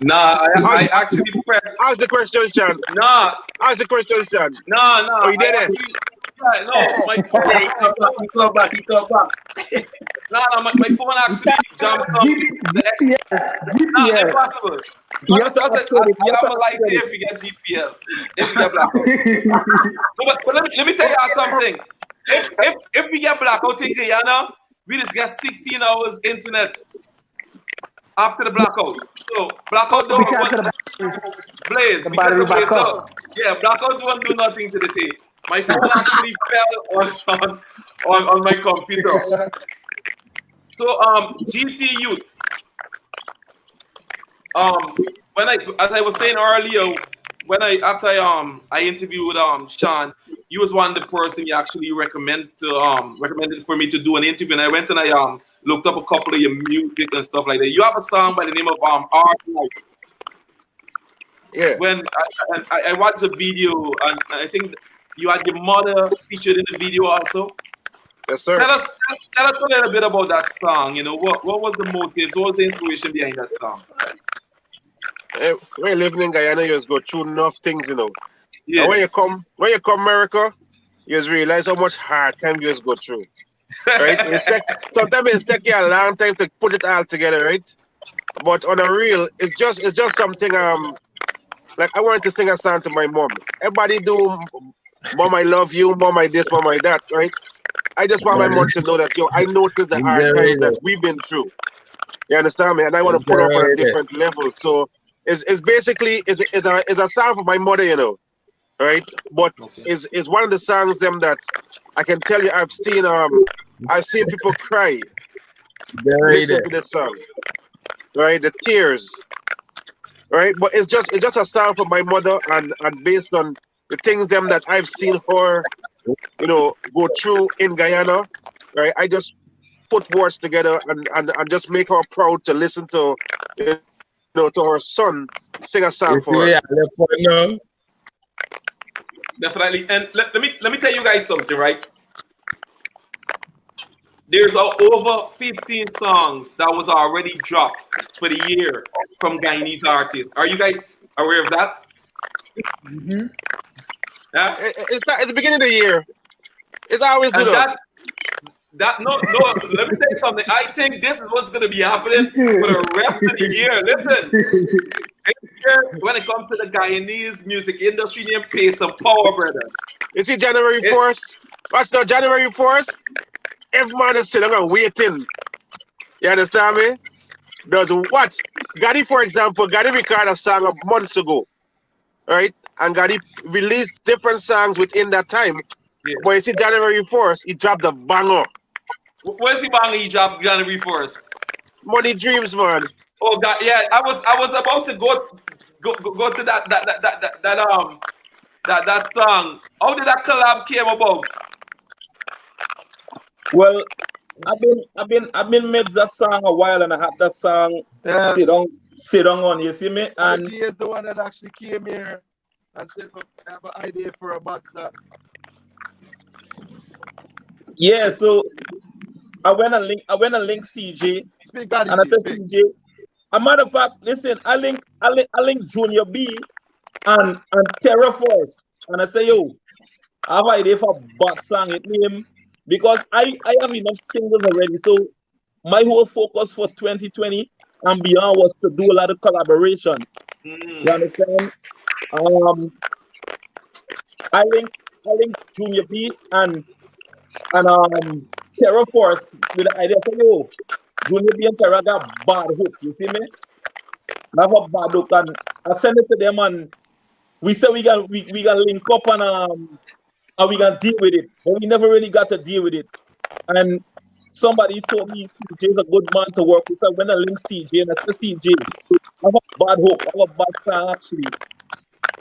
C: nah, I
E: Ask,
C: actually pressed.
E: ask the question, Sean.
C: Nah,
E: Ask the question, Sean.
C: nah.
E: Oh, you
C: I
E: did it.
C: actually, yeah, no, my phone,
A: Hey, he come back, he come back.
C: nah, my phone actually jumps up.
F: GPS,
C: Nah,
F: GPS.
C: impossible.
B: You
C: Just,
B: have to
C: just,
B: upgrade it.
C: you
B: You have
C: have
B: to
C: a light
B: upgrade
C: here
B: it.
C: if you get GPL, if you get blackout. No, but let me tell you something. If we get blackout in Guyana, we just get 16 hours internet after the blackout. So blackout don't
F: Because
C: want
F: of
C: blaze
F: the
C: because
F: battery
C: of blaze.
F: back
C: So
F: up.
C: yeah, blackout won't do nothing to the same. My phone actually fell on my computer. So GT Youth. When as I was saying earlier, when I interviewed Shawn, he was one of the person he actually recommended for me to do an interview, and I went and I looked up a couple of your music and stuff like that. You have a song by the name of Art Life.
E: Yeah.
C: When I watched the video, and I think you had your mother featured in the video also.
E: Yes, sir.
C: Tell us a little bit about that song. You know, what was the motives? What was the inspiration behind that song?
E: When you living in Guyana, you just go through enough things, And
C: Yeah.
E: when you come America, you just realize how much hard time you just go through. Right? Sometimes it take you a long time to put it all together, right? But on a real, it's just something like I want to sing a song to my mom. Everybody do mom I love you, mom I this, mom I that, right? I just want my
D: But
E: mom to know that I noticed the
D: it's
E: hard times that
D: generated.
E: we've been through. You understand me? And I want
D: It's
E: to put up on a
D: generated.
E: different level. So it's basically is a song for my mother, right? But
C: Okay.
E: is one of the songs them that I can tell you I've seen people cry listening
D: Generated.
E: to this song, right? The tears, right? But it's just a song for my mother and based on the things them that I've seen her, go through in Guyana, right? I just put words together and just make her proud to listen to her son sing a song
D: You see
E: for her.
D: where I left for now?
C: Definitely. And let me tell you guys something, right? There's over 15 songs that was already dropped for the year from Guyanese artists. Are you guys aware of that?
F: Hmm.
C: Yeah.
E: It's not at the beginning of the year. It's always do
C: And
E: though.
C: that no, let me tell you something. I think this is what's gonna be happening for the rest of the year. Listen, this year, when it comes to the Guyanese music industry, they pay some power, brothers.
E: You see January
C: It,
E: 1st? Watch the January 1st. Every man is sitting and waiting You understand me? Does what? Gotti, for example, Gotti recorded a song months ago, right? And Gotti released different songs within that time.
C: Yeah.
E: But you see, January 1st, he dropped a banger.
C: Where's the bang he dropped January 1st?
E: Money Dreams, man.
C: Oh God, yeah. I was about to go to that song. How did that collab came about?
G: Well, I've been made that song a while, and I had that song
H: Yeah,
G: sit on on. You see me? And
H: RG is the one that actually came here and said, I have an idea for a box that.
G: yeah, so I went and link CJ,
H: Speak, Gotti
G: and I
H: G,
G: said
H: speak.
G: CJ. A matter of fact, listen, I link Junior B and Terra first, and I say, yo, I have an idea for a bot song. It name because I have enough singles already. So my whole focus for 2020 and beyond was to do a lot of collaborations. You
C: Mm.
G: understand? Um, I link Junior B and Terra Force with the idea. So yo, Junior B and Terra got bad hook. You see me? I have a bad hook, and I send it to them, and we say we can link up and we can deal with it, but we never really got to deal with it. And somebody told me CJ is a good man to work with. So when I link CJ and I said, CJ, I have a bad hook, I have a bad song actually.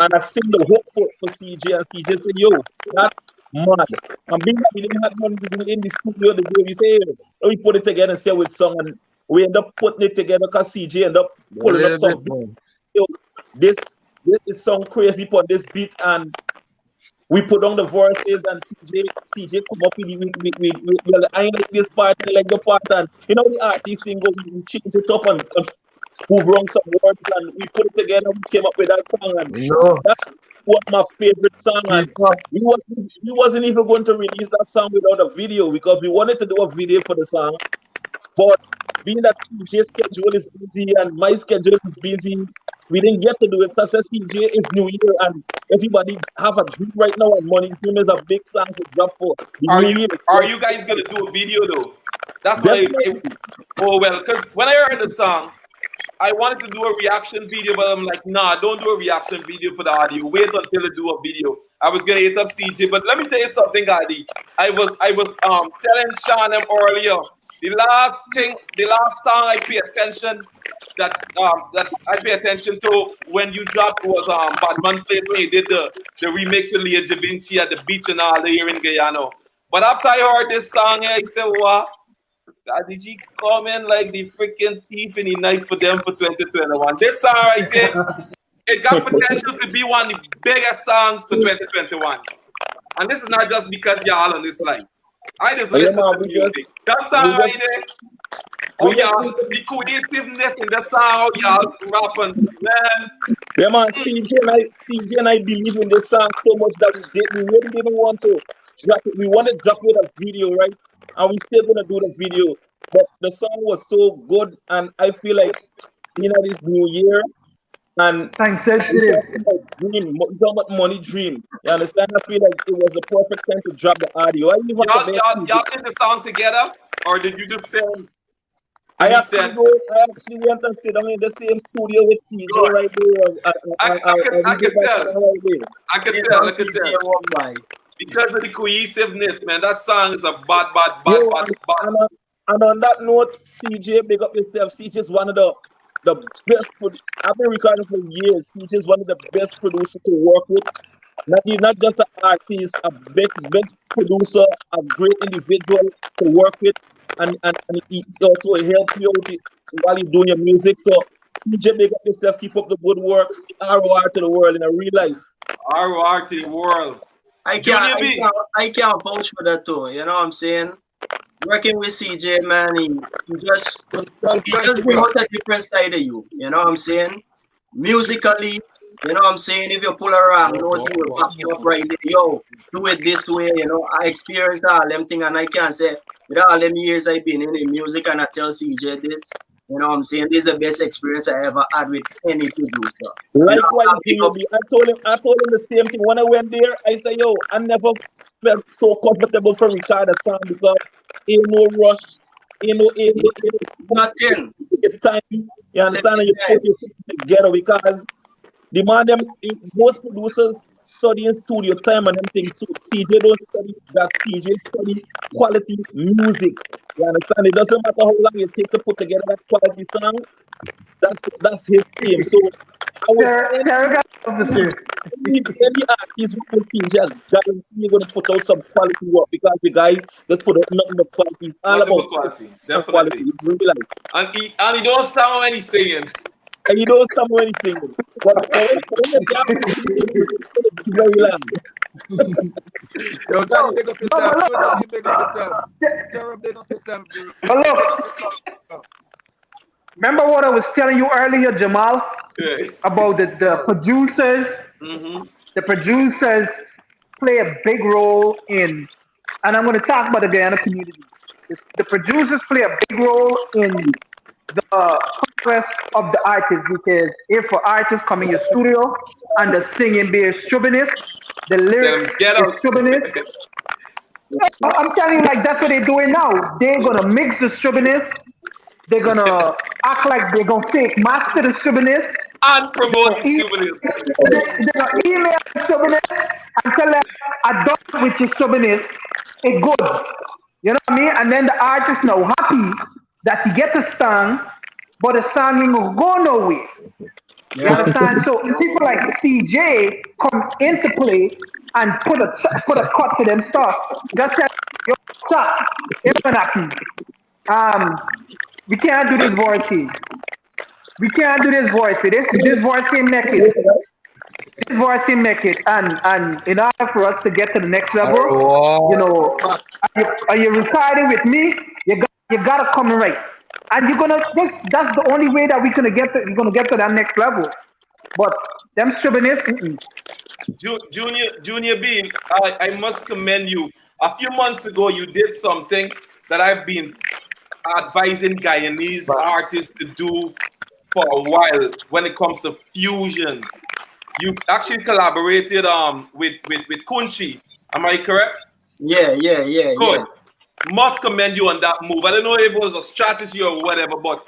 G: And I sing the hook for CJ, and CJ said, yo, that's mad. And being that we didn't have money to do it in the studio the day, we say, hey, let me put it together and say with song. And we end up putting it together because CJ end up
D: A
G: pulling up
D: little bit
G: some beat.
D: more.
G: Yo, this is song crazy for this beat, and we put on the verses, and CJ come up with well, I like this part, I like the part, and you know the artist thing go, we change it up and move around some words, and we put it together, we came up with that song, and
D: No,
G: that's one of my favorite song.
D: keep
G: And
D: up.
G: we wasn't even going to release that song without a video because we wanted to do a video for the song, but being that CJ's schedule is busy and my schedule is busy, we didn't get to do it. So I said, CJ, it's New Year and everybody have a dream right now, and Money Dream is a big song to drop for the
C: Are
G: New
C: you
G: Year.
C: are you guys gonna do a video though? That's what
G: Definitely.
C: oh well, because when I heard the song, I wanted to do a reaction video, but I'm like, nah, don't do a reaction video for the audio. Wait until I do a video. I was gonna hit up CJ, but let me tell you something, Adi. I was telling Shawn them earlier. The last song I pay attention that I pay attention to when you dropped was Batman Place when you did the remix with Leah Javinci at the beach and all here in Guyana. But after I heard this song, I said, what? God, did you come in like the freaking thief in the night for them for 2021? This song right there, it got potential to be one of the biggest songs for 2021. And this is not just because y'all on this line. I just
G: Yeah,
C: listen
G: man,
C: to the music. That
G: we
C: song
G: just,
C: right there, oh
G: we just
C: y'all,
G: need to,
C: the cohesiveness in the song, oh y'all rapping, man.
G: yeah, man, CJ and I believe in this song so much that we really didn't want to drop it. We wanted to drop with a video, right? And we still gonna do the video. But the song was so good, and I feel like this new year, and
F: Time
G: we
F: sensitive.
G: talking about dream, we talking about money dream. You understand? I feel like it was the perfect time to drop the audio. I even
C: Y'all,
G: today,
C: y'all, y'all did the song together, or did you just send?
G: I
C: Did he
G: actually
C: send?
G: go. I actually went and sit down in the same studio with TJ
C: Good.
G: right there.
C: I
G: We did
C: could
G: that
C: tell.
G: song right there.
C: I could
A: It's
C: tell.
A: on
C: I could
A: TJ
C: tell.
A: Worldwide.
C: Because of the cohesiveness, man. That song is a bad, bad,
G: Yo,
C: bad, bad, bad.
G: and on that note, CJ, big up yourself. CJ is one of the best. I've been recording for years. CJ is one of the best producers to work with. Not just an artist, a best producer, a great individual to work with, and he also helps you out while you're doing your music. So CJ, big up yourself. Keep up the good works. ROR to the world in a real life.
C: ROR to the world.
A: I can't,
C: Junior
A: I
C: B.
A: can't, I can't vouch for that too. You know what I'm saying? Working with CJ, man, he just he
H: Thank
A: just
H: you,
A: bring
H: bro.
A: out a different side of you. You know what I'm saying? Musically, you know what I'm saying? If you pull a wrong note, he will back you up right there. Yo, do it this way. You know, I experienced all them thing, and I can say with all them years I've been in the music, and I tell CJ this. You know what I'm saying? This is the best experience I ever had with any producer. You know,
G: Likewise,
A: I pick
G: Junior
A: up.
G: B. I told him the same thing when I went there. I said, yo, I never felt so comfortable for record a song because ain't no rush.
A: Nothing.
G: it's time. You understand? And you put yourself together because the man them most producers study in studio time and them things. So CJ don't study that. CJ study quality music. You understand? It doesn't matter how long it takes to put together that quality song. That's his team. So I would
F: Terry got officer.
G: any artist with CJ has guarantee going to put out some quality work because the guy just put out nothing but quality. It's all
C: Nothing but
G: about
C: quality,
G: quality.
C: definitely.
G: It's really like,
C: And he don't sound when he's singing.
G: and you don't somewhere anything. But when you can't put it's very loud.
H: Yo, Danny, big up
F: No,
H: yourself.
F: but
H: Junior
F: look,
H: B, big up yourself. Terror, big up yourself, bro.
F: but look. Remember what I was telling you earlier, Jamall,
C: Yeah.
F: about the producers.
C: Mm-hmm.
F: The producers play a big role in, and I'm going to talk about the Guyana community. The producers play a big role in the progress of the artist because if an artist come in your studio and the singing be chauvinist, the
C: Let
F: lyrics
C: him get
F: is
C: out.
F: chauvinist. I'm telling you, like that's what they're doing now. They're gonna mix the chauvinist. They're gonna act like they're gonna fake master the chauvinist.
C: And
F: They're
C: promote
F: gonna,
C: his souvenirs.
F: they're gonna email the chauvinist and tell them I done with your chauvinist. It good. You know what I mean? And then the artist now happy that he gets a song, but the song ain't gonna go nowhere. You
A: Yeah.
F: understand? So people like CJ come into play and put a cut to them stuff. Just tell yo stop. It's not happy. Um, we can't do this voice thing. We can't do this voice. This voice thing make it. This voice thing make it. And in order for us to get to the next level, you
D: What?
F: know,
H: Facts.
F: are you recording with me? You gotta come right. And you're gonna that's the only way that we're gonna get to that next level. But them chauvinists,
C: Junior Bean, I must commend you. A few months ago, you did something that I've been advising Guyanese artists to do for a while when it comes to fusion. You actually collaborated with Kunchi. Am I correct?
A: Yeah.
C: Good. Must commend you on that move. I don't know if it was a strategy or whatever, but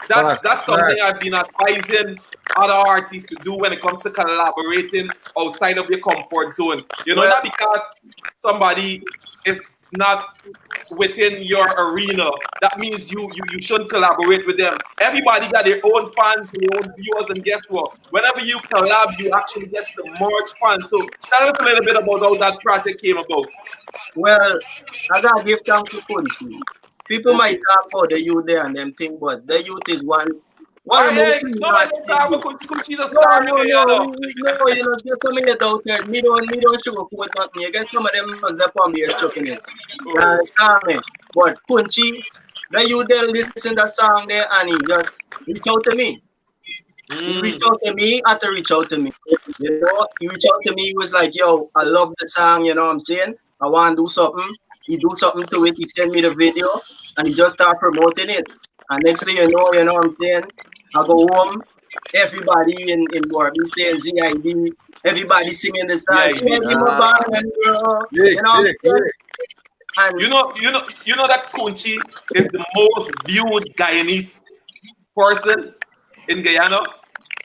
C: that's something I've been advising other artists to do when it comes to collaborating outside of your comfort zone. You know,
A: Well,
C: not because somebody is not within your arena, that means you shouldn't collaborate with them. Everybody got their own fans, their own viewers, and guess what? Whenever you collab, you actually get some merch fans. So tell us a little bit about how that project came about.
A: well, I gotta give thanks to country. People might
C: Okay.
A: talk about the youth there and them thing, but the youth is one
C: All
A: of the most
C: right, no, I don't talk
A: creative.
C: about Kuchi's a
A: No,
C: star in
A: no, no.
C: Guyana.
A: No, just some of it out there. Me don't sugarcoat nothing. You get some of them must be on their choppiness. You
C: Oh.
A: understand me? But Punchy, the you there listen the song there and he just reach out to me. He
C: Mm.
A: reached out to me, had to reach out to me. You know, he reached out to me, he was like, yo, I love the song, you know what I'm saying? I want to do something. He do something to it, he sent me the video, and he just start promoting it. And next thing you know what I'm saying? I go home, everybody in work, he saying ZID, everybody singing the song,
C: Yeah, he did.
A: CID my band, and
D: Click,
A: you know what I'm
D: click,
A: saying?
D: click.
A: And
C: You know that Kunchi is the most viewed Guyanese person in Guyana.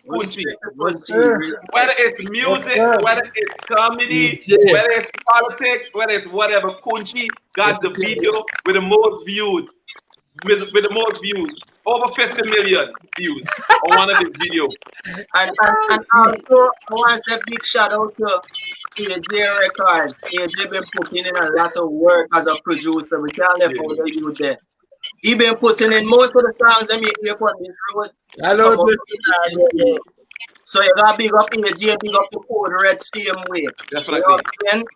C: Kunchi.
A: respect to Punchy,
C: Whether
A: respect.
C: it's music, whether it's comedy,
D: DJ.
C: whether it's politics, whether it's whatever, Kunchi got the video with the most viewed, with the most views, over 50 million views on one of his videos.
A: And also, I want to say big shout out to AJ Records. AJ been putting in a lot of work as a producer. We can't left out
C: Yeah.
A: the youth there. He been putting in most of the songs that make you on this road
D: Hello,
A: come up
D: this
A: with artistry. So you gotta big up AJ, big up the Code Red same way. You know
C: Definitely.
A: what I'm saying?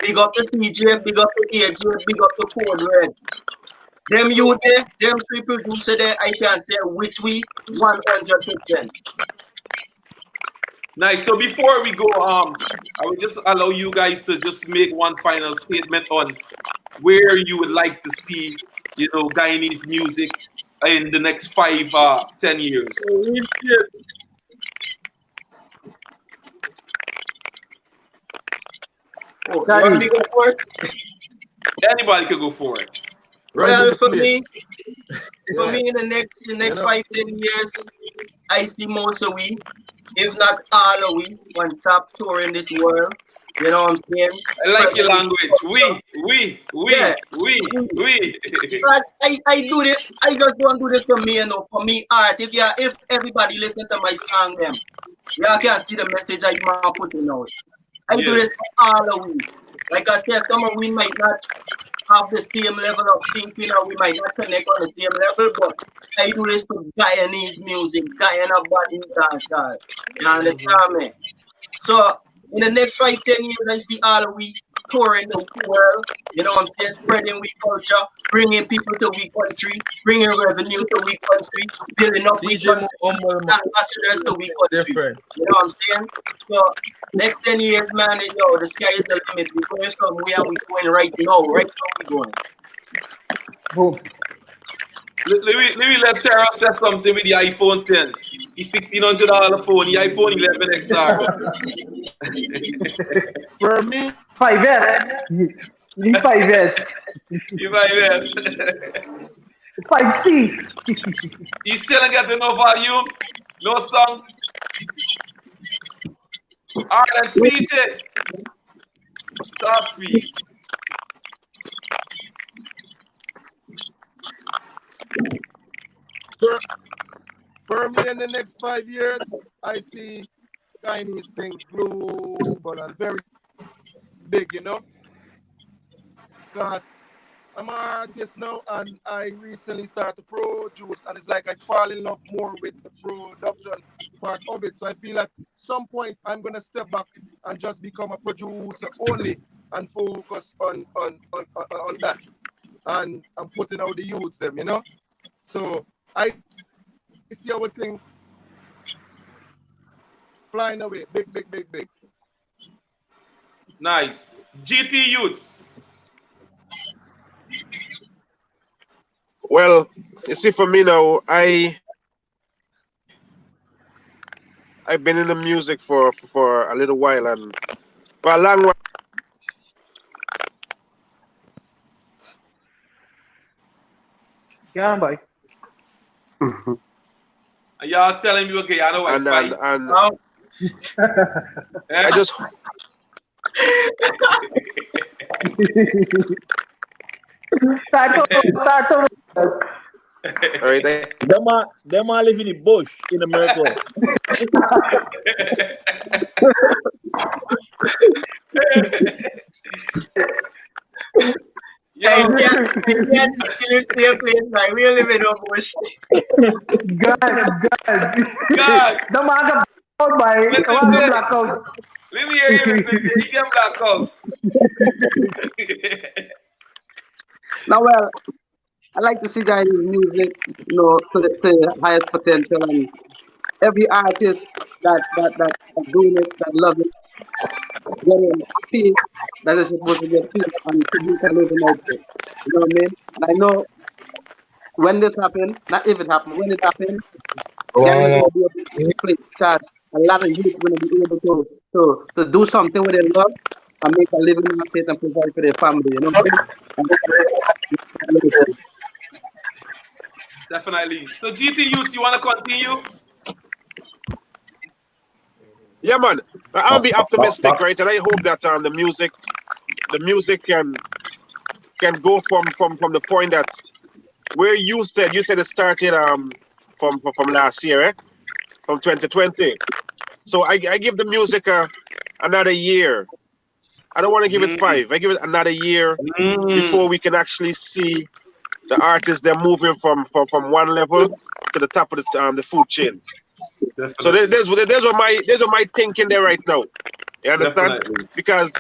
A: Big up the TJ, big up the AJ, big up the Code Red. Them
C: So
A: youth there, them three producer there, I can say which we 100%.
C: nice. So before we go, I would just allow you guys to just make one final statement on where you would like to see, Guyanese music in the next 5, 10 years.
A: Oh, you want
F: Danny,
A: me to go first?
C: Anybody could go for it.
H: Run it in
A: Well,
H: the
A: for me,
H: place.
A: For
H: Yeah.
A: me, in the next
H: You know.
A: 5-10 years, I see most of we, if not all of we, on top tour in this world. You know what I'm saying?
C: I like your
A: Spreading
C: language.
A: culture. Yeah.
C: We.
A: But I do this. I just don't do this for me, you know. For me, art. If everybody listen to my song, them, y'all can see the message I man putting out. I do
C: Yeah.
A: this for all of we. Like I said, some of we might not have the same level of thinking, or we might not connect on the same level, but I do this for Guyanese music, Guyana body dancehall. You understand me? So in the next 5-10 years, I see all of we touring the world. You know what I'm saying? Spreading we culture, bringing people to we country, bringing revenue to we country, building up we
D: DJ
A: country,
D: Humble
A: ambassadors to we country.
D: different.
A: You know what I'm saying? So next 10 years, man, yo, the sky is the limit. We're going somewhere and we're going right now. Right now we're going.
F: Boom.
C: Let Terra say something with the iPhone 10. The $1,600 phone, the iPhone 11 XR.
H: For me,
F: 5S. You need 5S.
C: You might yes.
F: 5C.
C: You still ain't got no volume, no song. Alright, and CJ. Top three.
H: for, for me in the next 5 years, I see Chinese thing global and very big, you know, because I'm an artist now and I recently started to produce and it's like I fall in love more with the production part of it. So I feel like some point I'm gonna step back and just become a producer only and focus on that. And I'm putting out the youths them, you know. So I see our thing flying away, big, big, big, big.
C: Nice. GT Youths.
E: Well, you see, for me now, I've been in the music for a little while, and for a long while.
F: Yeah, boy.
C: And y'all telling me, okay, I know
E: And
C: Wi-Fi.
A: Now,
E: I just
F: Start over.
E: all right.
G: Them all live in the bush in America.
C: Yo,
A: I can't feel same place, like we live in a bush.
F: God.
C: God,
F: The man got out by
C: listen
F: one
C: to
F: blackout.
C: let me hear you, listen to you. Get black out.
B: Now, well, I like to see guys music, to the highest potential, and every artist that doing it, that love it, getting peace that is supposed to get peace and produce a living output. You know what I mean? And I know when this happened, not if it happened, when it happened, guys are
D: Wow.
B: gonna be able to play because a lot of youth gonna be able to do something with their love and make a living out of it and provide for their family. You know what I mean? And that's
C: Definitely. So GT Youths, you wanna continue?
E: Yeah, man. I'll be optimistic, right? And I hope that the music can go from the point that where you said it started from last year, eh? From 2020. So I give the music another year. I don't want to give it 5. I give it another year before we can actually see the artists they're moving from one level to the top of the food chain. So
C: Definitely.
E: there's what my thinking there right now. You understand?
C: Definitely.
E: Because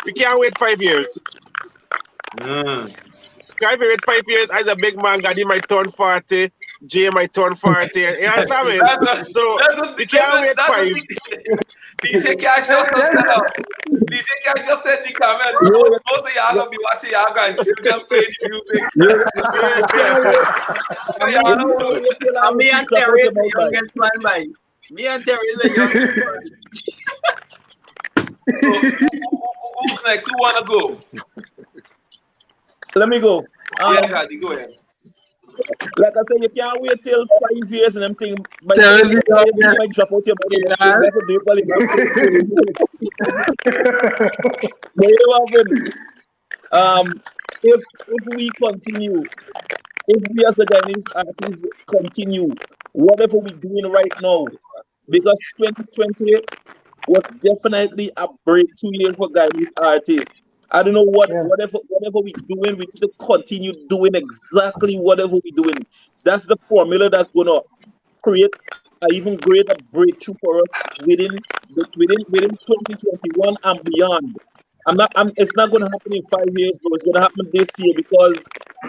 E: we can't wait 5 years.
C: Mm.
E: Can't wait 5 years. As a big man, God, he might turn 40. Jay might turn 40. You understand me? So we can't wait
C: That's a
E: 5.
C: DJ Cash just said DJ Cash just said in the comments,
G: Yeah,
C: most of y'all gonna be watching y'all grandchildren play the music.
E: Yeah.
C: Y'all don't know.
A: And me and Terry is the youngest man, by. Me and Terry is the youngest man.
C: So who's next? Who wanna go?
G: Let me go.
C: Yeah, Gadi, go ahead.
G: Like I said, you can't wait till 5 years and them thing by
D: Tell me
G: everything might drop out your body. You have to do it while you have to. But you know what happen? If we continue, if we as the Guyanese artists continue whatever we're doing right now, because 2020 was definitely a breakthrough year for Guyanese artists. I don't know
F: Yeah.
G: whatever we're doing, we need to continue doing exactly whatever we're doing. That's the formula that's gonna create an even greater breakthrough for us within 2021 and beyond. It's not gonna happen in 5 years, but it's gonna happen this year because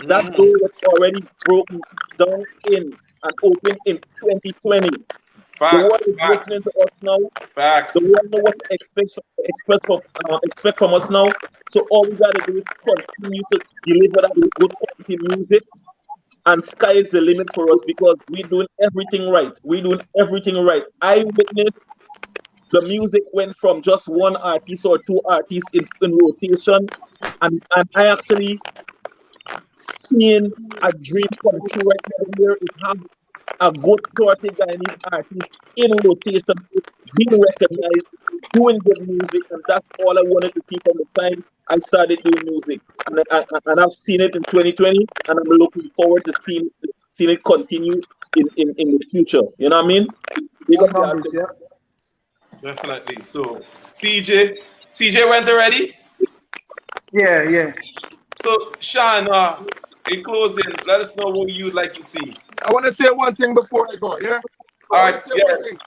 G: that door was already broken down in and open in 2020. The world
C: Facts,
G: is listening
C: facts,
G: to us now. The
C: facts.
G: world know what to expect from us now. So all we gotta do is continue to deliver that good quality music, and sky is the limit for us because we're doing everything right. We're doing everything right. I witnessed the music went from just one artist or two artists in rotation, and I actually seeing a dream come true right now here is have a good quality Guyanese artist in rotation, being recognized, doing good music, and that's all I wanted to see from the time I started doing music. And I've seen it in 2020, and I'm looking forward to seeing it continue in the future. You know what I mean? Big
F: More
G: up the
F: numbers,
G: artist.
F: yeah.
C: Definitely. So CJ went already.
F: Yeah, yeah.
C: So Shawn, in closing, let us know what you'd like to see.
H: I want to say one thing before I go, yeah? I
C: All
H: want
C: right,
H: to say
C: yeah.
H: one thing.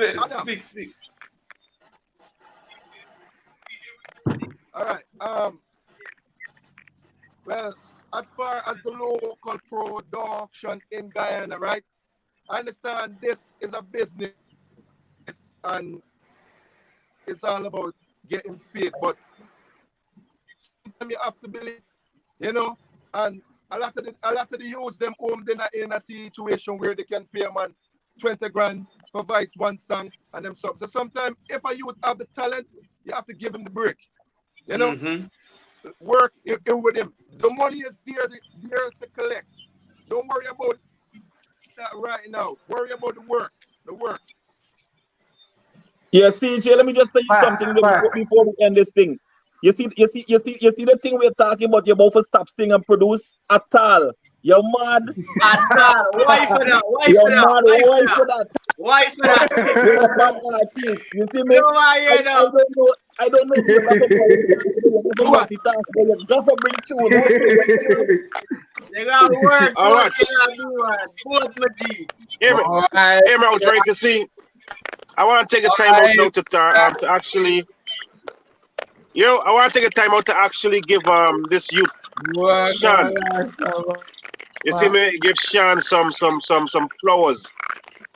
H: Adam,
C: Speak.
H: all right. Well, as far as the local production in Guyana, right? I understand this is a business and it's all about getting paid, but sometimes you have to believe, you know, and a lot of the youths them home they're not in a situation where they can pay a man 20 grand for vice one song and them stuff. So sometimes if a youth have the talent, you have to give him the break. You know,
C: Mm-hmm.
H: work in with him. The money is there to collect. Don't worry about that right now. Worry about the work. The work.
G: Yeah, CJ, let me just tell you something
F: Fact, fact.
G: before we end this thing. You see the thing we're talking about, you're about to stop sing and produce at all. You're mad.
A: At all. Why for that? Why
G: You're
A: for that?
G: mad.
A: Why for
G: Why
A: that?
G: for that?
A: Why for that?
G: You're a bad artist. You see me?
A: You are
G: I
A: here now.
G: don't know. I don't know if you're not a
H: Do what?
G: multitask, but you got to bring tune. What's the tune?
A: You got work,
E: How
A: both
E: much?
A: you got do man. Both my G.
E: Hear me,
D: All right.
E: hear me out, right? To see, I want to take a
D: All
E: time out
D: right.
E: now to actually, I want to take a time out to actually give this youth
D: Work
E: Shawn.
D: on
E: You see me, give Shawn some flowers,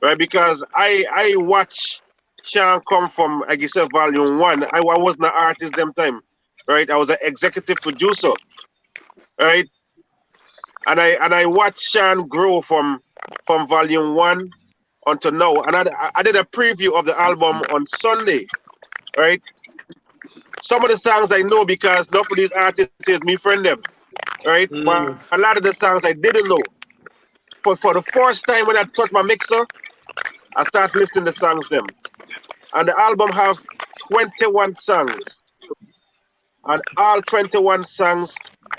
E: right? Because I watch Shawn come from, like you said, volume one. I wasn't an artist them time, right? I was an executive producer, right? And I watched Shawn grow from volume one until now. And I did a preview of the album on Sunday, right? Some of the songs I know because none of these artists is me friend them, right? But a lot of the songs I didn't know. For the first time when I touched my mixer, I started listening to songs them. And the album have 21 songs. And all 21 songs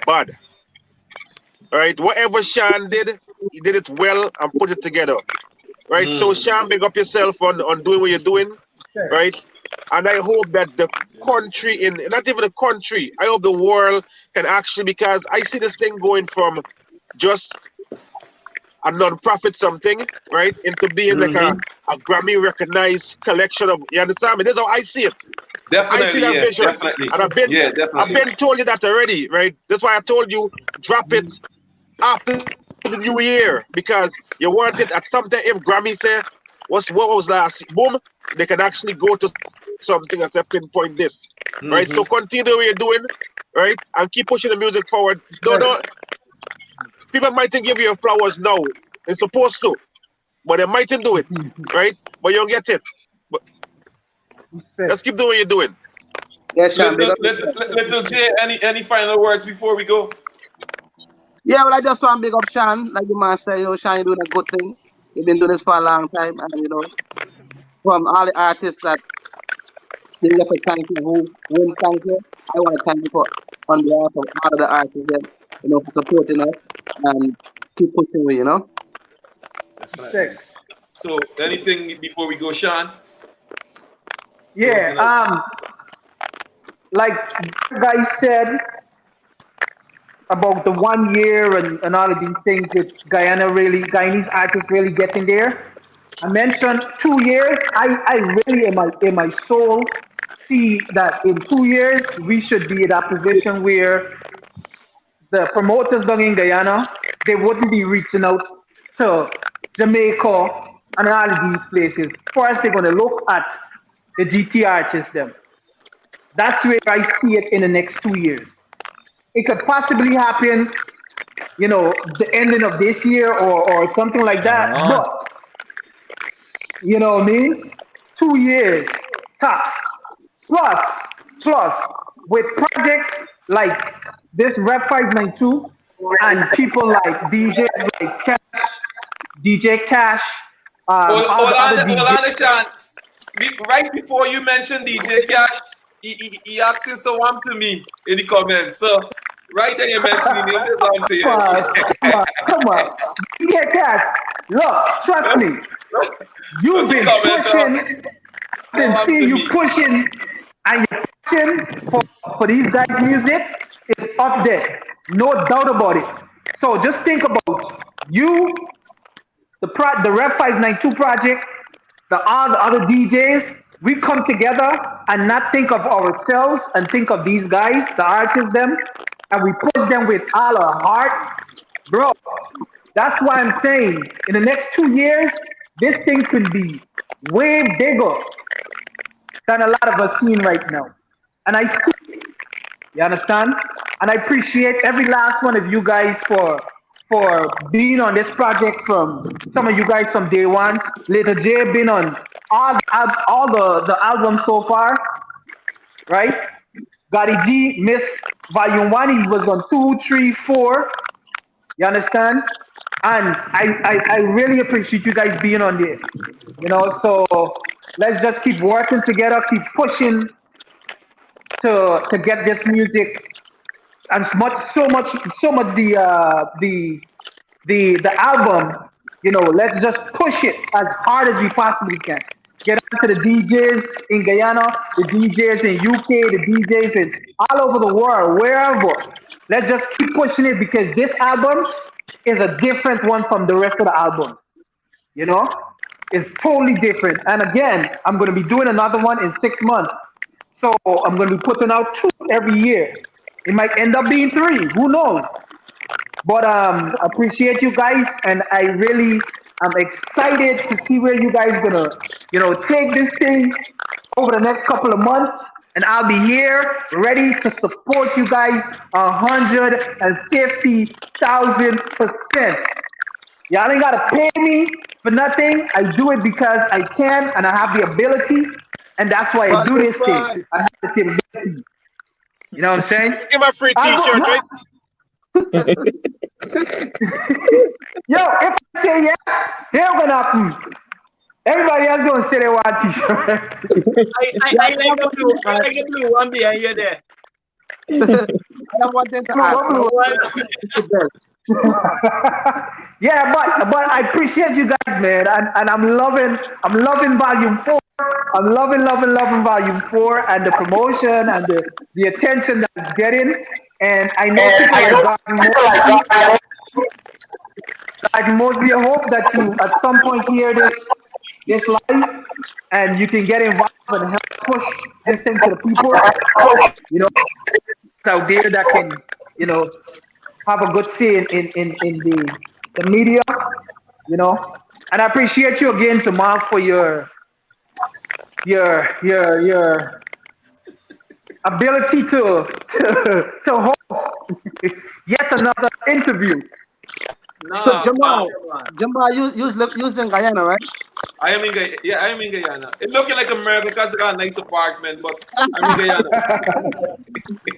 E: bad. Right? Whatever Shawn did, he did it well and put it together. Right? So Shawn, big up yourself on doing what you're doing. Right? And I hope that the country, not even the country, I hope the world can actually, because I see this thing going from just a non-profit something, right, into being like a Grammy recognized collection of, you understand me? This is how I see it. I see
C: Definitely,
E: that
C: yeah,
E: vision.
C: definitely.
E: And
C: Yeah,
E: I've
C: definitely.
E: been told you that already, right? That's why I told you drop it after the new year, because you want it at some time. If Grammy say what was last, boom, they can actually go to something and say pinpoint this. Right? So continue what you're doing, right? And keep pushing the music forward. Don't people mightn't give you flowers now. It's supposed to, but they mightn't do it, right? But you'll get it. But let's keep doing what you're doing.
B: Yeah, Sean, big
C: Little,
B: up
C: little,
B: yourself.
C: little J, any final words before we go?
B: Yeah, well, I just want to big up Shawn. Like the man said, Shawn, you're doing a good thing. You've been doing this for a long time. And, from all the artists that didn't get to thank you, who win thank you, I want to thank you for, on behalf of all of the artists, for supporting us and keep pushing me.
F: Respect.
C: So, anything before we go, Shawn?
F: Yeah.
C: Closing out.
F: Like guys said about the 1 year and all of these things with Guyanese artists really getting there. I mentioned 2 years. I really in my soul see that in 2 years we should be in that position where the promoters down in Guyana, they wouldn't be reaching out to Jamaica and all of these places. First, they're going to look at the GT artists. Them. That's where I see it in the next 2 years. It could possibly happen, the ending of this year or something like that.
D: Uh-huh.
F: But you know what I mean? 2 years tops. Plus, plus, with projects like this Rep 592 and people like DJs like DJ Cash, all the other
C: Hold
F: DJs.
C: on, Sean. Right before you mentioned DJ Cash, he asking someone to me in the comments. So, right there you mentioned him. It's on to
F: Come
C: you.
F: on, come on, come on. DJ Cash, look, trust me, you've
C: Look,
F: been
C: comment.
F: pushing and
C: Someone
F: see
C: to
F: you
C: me.
F: pushing and you're pushing for these guys' music is up there. No doubt about it. So just think about you, the Rep 592 project, all the other DJs, we come together and not think of ourselves and think of these guys, the artists, them, and we push them with all our heart. Bro, that's why I'm saying in the next 2 years, this thing can be way bigger than a lot of us seeing right now. And I see it, you understand? And I appreciate every last one of you guys for being on this project from some of you guys from day one. Later J been on all the albums so far, right? Gotti G missed volume one, he was on two, three, four. You understand? And I really appreciate you guys being on there. So let's just keep working together, keep pushing to get this music and so much the album. Let's just push it as hard as we possibly can. Get out to the DJs in Guyana, the DJs in UK, the DJs in all over the world, wherever. Let's just keep pushing it because this album is a different one from the rest of the albums. You know, it's totally different. And again, I'm going to be doing another one in 6 months. So I'm going to be putting out two every year. It might end up being three. Who knows? But appreciate you guys, and I really am excited to see where you guys gonna, take this thing over the next couple of months. And I'll be here ready to support you guys 150,000%. Y'all ain't gotta pay me for nothing. I do it because I can and I have the ability, and that's why I do
H: Volume
F: this thing.
H: 5.
F: I have the capability. You know what I'm saying?
E: Give him a free
F: I
E: T-shirt, right?
F: go, yo, if I say yes, they're gonna happen. Everybody else gonna say they want a t-shirt.
B: Yeah,
A: I like the blue. I like the blue one behind you there.
B: I wanted to
F: Blue,
B: ask,
F: what blue? Yeah, but I appreciate you guys, man, and I'm loving volume four. I'm loving volume four and the promotion and the attention that it's getting. And I know people like God Mosley, I hope that you at some point hear this live and you can get involved and help push this thing to the people, you know, out there that can, you know, have a good say in the media, you know. And I appreciate you again, Jamal, for your ability to host yet another interview.
B: So
C: Nah,
B: Jamal, you in Guyana, right?
C: I am in Guyana. Yeah, I am in Guyana. It looking like America because they got a nice apartment, but I'm in Guyana.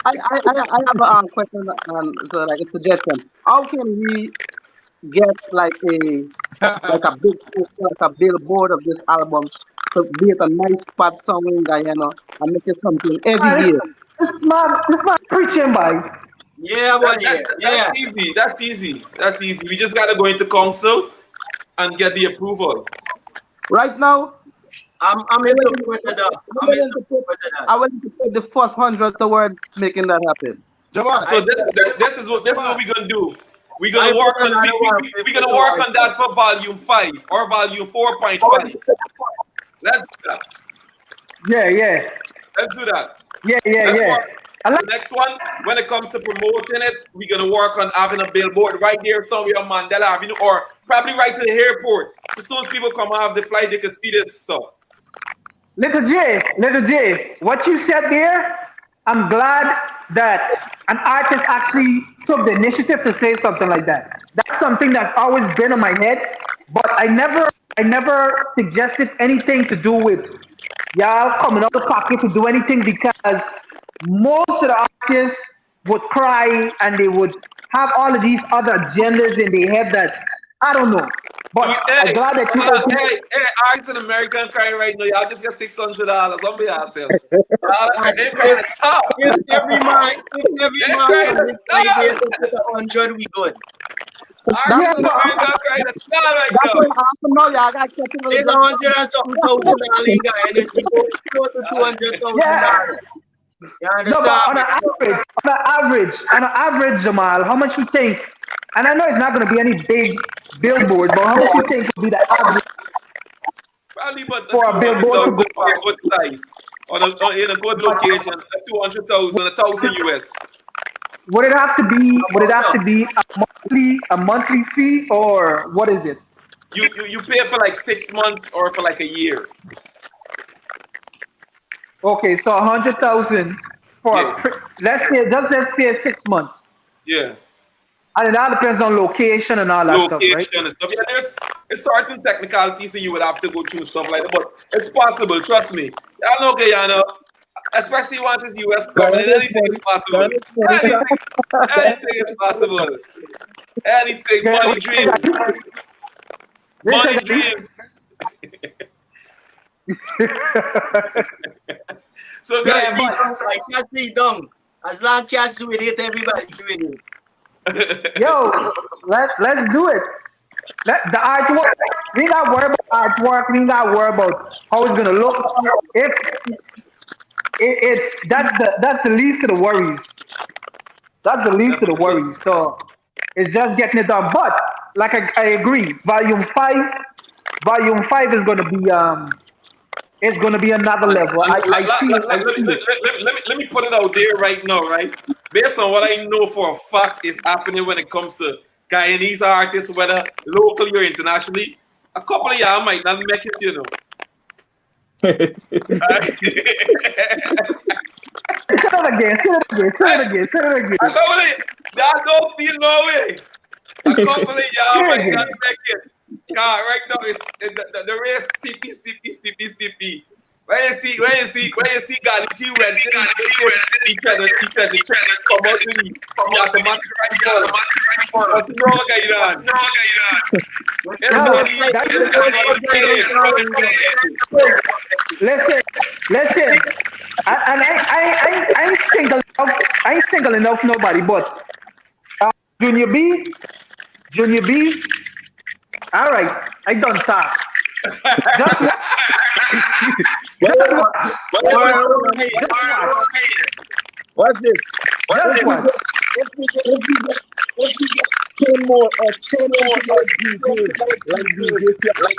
B: I have a question, so like a suggestion. How can we get like a big poster, like a billboard of this album to be it a nice spot song in Guyana and make it something every year?
F: This man preaching by.
A: Yeah, buddy.
C: That's
A: Yeah.
C: easy. That's easy. That's easy. We just gotta go into council and get the approval.
B: Right now,
A: I'm
B: I'm
A: in
B: willing,
A: support of that.
B: I'm
A: I'm in
B: willing to put,
A: support of that.
B: I'm willing to put the first 100 towards making that happen.
H: Jamal,
C: So
A: I
C: this is what we're gonna do. We're
A: I
C: gonna
A: put
C: work on
A: another
C: we're
A: 150
C: gonna work
A: towards
C: on
A: that.
C: that for volume 5 or volume 4.5. Let's do that.
F: Yeah.
C: Let's do that. Let's
F: Yeah.
C: work.
F: I like
C: The next one, when it comes to promoting it, we're gonna work on having a billboard right there somewhere on Mandela Avenue, or probably right to the airport. So as soon as people come off the flight, they can see this stuff.
F: Little J, what you said there, I'm glad that an artist actually took the initiative to say something like that. That's something that's always been in my head, but I never suggested anything to do with y'all coming out of pocket to do anything because most of the artists would cry and they would have all of these other agendas in their head that I don't know. But I'm
C: Hey,
F: glad that you
C: hold on.
F: opened.
C: Hey, artists in America and crying right now. Y'all just got $600. Don't be yourself. Y'all they crying at the top.
A: If every
C: They
A: man
C: crying
A: from
C: at
A: this
C: the
A: side here
C: top.
A: to put 100, we good.
F: Yeah,
C: Artists in
F: but
C: America are crying at the top right
B: That's
C: now.
B: what I have to know. Y'all got to get people to
A: It's
B: just
A: 100 and something thousand dollars in Guyana. It's close to
F: yeah,
A: $200,000. You
F: no, but
A: understand me?
F: on an average, Jamal, how much you think? And I know it's not going to be any big billboard, but how much you think would be the average
C: Probably about the
F: for a billboard to
C: 200,000
F: go
C: for a good size. In a good
F: up?
C: location, 200,000, 1,000 US.
F: Would it have to be? Would it have
A: No.
F: to be a monthly fee, or what is it?
C: You pay for like 6 months or for like a year.
F: Okay, so 100,000 for
C: Yeah,
F: let's say 6 months,
C: yeah.
F: and it all depends on location and all that stuff, right?
C: Location and stuff. Yeah, there's certain technicalities that you would have to go through and stuff like that, but it's possible. Trust me. Y'all know Guyana, especially once it's US government,
G: Guyana is
C: anything is
G: money.
C: possible.
G: Guyana is money,
C: Anything,
G: sir.
C: anything is possible. Anything,
F: Okay,
C: money dreams, money dreams. So
A: Cash
C: guys,
A: see down, like cash see down. As long as cash with it, everybody with it.
F: Yo, let's do it. The artwork. We not worry about artwork. We not worry about how it's gonna look. If it's that's the least of the worries. That's the least of the
C: definitely.
F: worries. So it's just getting it done. But like I agree, volume 5 is gonna be it's gonna be another
C: And,
F: level.
C: and
F: I see it. I
C: let,
F: see
C: me,
F: it.
C: let me put it out there right now, right? Based on what I know for a fact is happening when it comes to Guyanese artists, whether locally or internationally, a couple of y'all might not make it, you know.
F: Say it again. Say it again. Say it again. Say it
C: A
F: again.
C: couple of y'all don't feel no way. A couple of
F: Say
C: y'all
F: it
C: might
F: again.
C: not make it. God, right now it's the race steepy. When you see Galichi red, he can come out with the automatic rifle. What's wrong, Iran?
F: Yo,
C: Everybody,
F: that's
C: everybody playing.
F: listen, listen. And I ain't single out. I ain't singling out nobody, but uh, Junior B, Junior B. All right, I done talk. Just watch.
G: Well,
A: All right, all right.
F: Just watch.
G: what's this?
F: Just
G: If we
F: watch.
G: get, if we get 10 more or 10 more of DJs like DJ Cash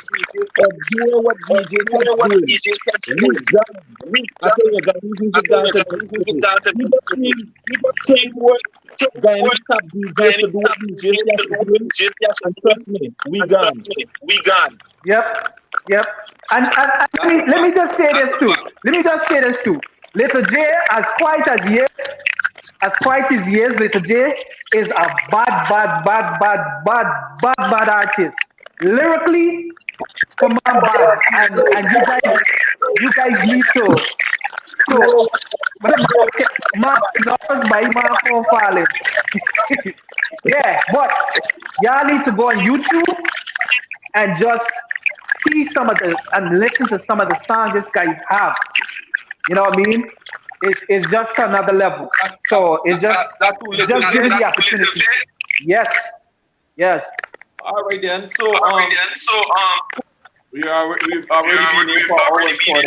G: or doing what DJ Cash doing, we done. I tell you, guys, music got to do. We got 10 more Guyana top DJs to do what DJ Cash is doing, and trust me, we gone.
F: Yep, yep. And let me just say this too. Let me just say this too. Little J, as quiet as he is, as quiet as he is, Little J is a bad artist. Lyrically, come on, bad. And you guys need to but my knows my phone falling. Yeah, but y'all need to go on YouTube and just see some of the and listen to some of the songs this guys have. You know what I mean? It's just another level. So
C: That's too
F: it's
C: little.
F: just giving the opportunity. Yes, yes.
C: All right then. We've already been here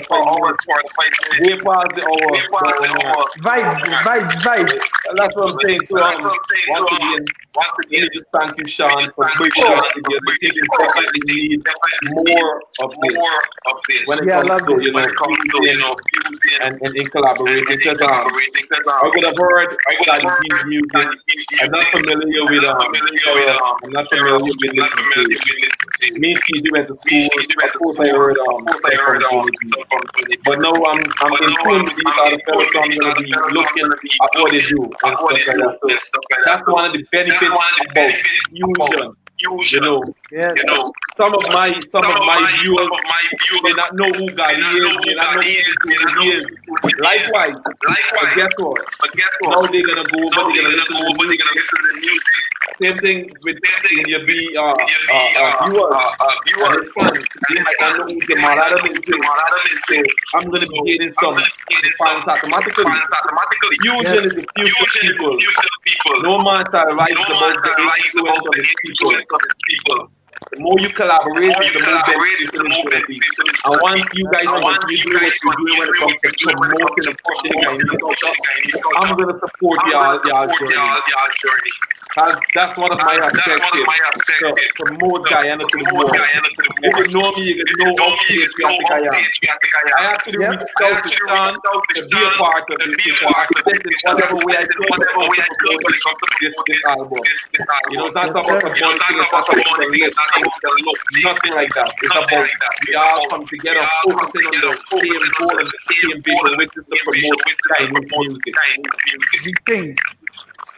C: for hours for the 5 minutes. Way past the hour.
F: Vibes.
C: That's what I'm saying. So once again, let me just thank you, Shawn, for bringing us together. We think we definitely need more of this when it
F: Yeah, I
C: comes
F: love
C: to
F: this.
C: fusing and in collaborating. Because I would have heard Daddy D's music. I'm not familiar with Terror. I'm not familiar with Little J. Me and CJ went to school. Of course, I heard stuff from Trinity. But now I'm in tune with these other fellas, so I'm gonna be looking at what they do and stuff like that. So that's one of the benefits about fusion.
F: Yes.
C: Some of my viewers may not know who God is, may not know who he is. Likewise, but guess what? Now they're gonna go over, they're gonna listen to the music. Same thing with when you be viewers and his fans. They might not know who Jamall is. So I'm gonna be getting some fans automatically. Fusion is the future of people. No matter writes about the influence of his people. The more you collaborate, the more beneficial it's going to be. And once you guys continue doing what you're doing when it comes to promoting and pushing Chinese culture, I'm going to support y'all journey. That's one of my objectives, to promote Guyana to the world. If you know me, you know how patriotic I am. I actually reached out to Shawn to be a part of this, to assist in whatever way I could to promote this album. It's not about the money, it's not about the look, nothing like that. It's about we all come together focusing on the same goal and the same vision, which is to promote Chinese music.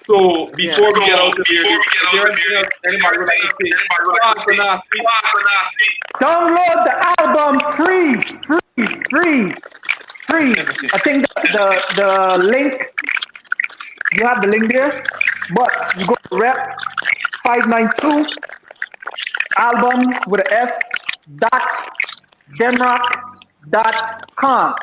C: So before we get out of here, is there anything else anybody would like to say?
F: Download the album free. I think the link, you have the link there, but you go to rep 592 albums with an S dot demroc.com.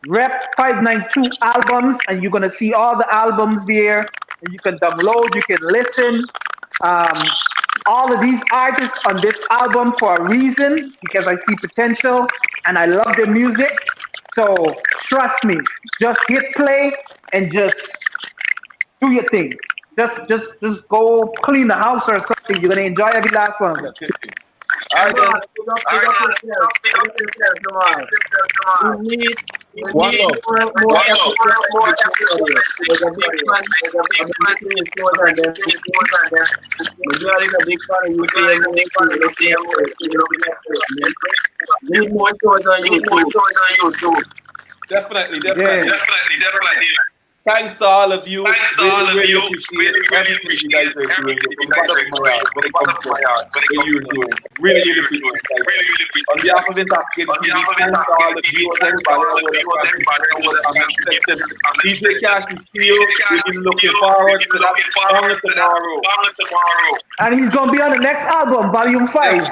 F: Rep 592 albums, and you're gonna see all the albums there, and you can download, you can listen. All of these artists on this album for a reason, because I see potential and I love their music. So trust me, just hit play and just do your thing. Just go clean the house or something. You're gonna enjoy every last one of them.
C: All right, then.
A: We need
E: One love.
A: more episodes. There's a big fan of the Philippines stores and then Majority is a big fan of we need more shows on YouTube.
C: Definitely. Thanks to all of you. Really appreciate everything you guys are doing. From bottom of my heart when it comes to what you're doing. Really appreciate it, guys. On behalf of Intoxicated TV, thanks to all the viewers, everybody over the comment section. DJ Cash, we see you. We've been looking forward to that song tomorrow.
F: And he's gonna be on the next album, Volume 5.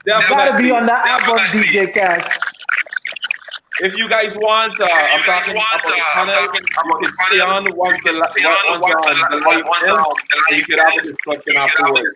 F: Gotta be on that album, DJ Cash.
C: If you guys want, I'm talking about the panel. You can stay on once the live ends, and you can have a discussion afterwards.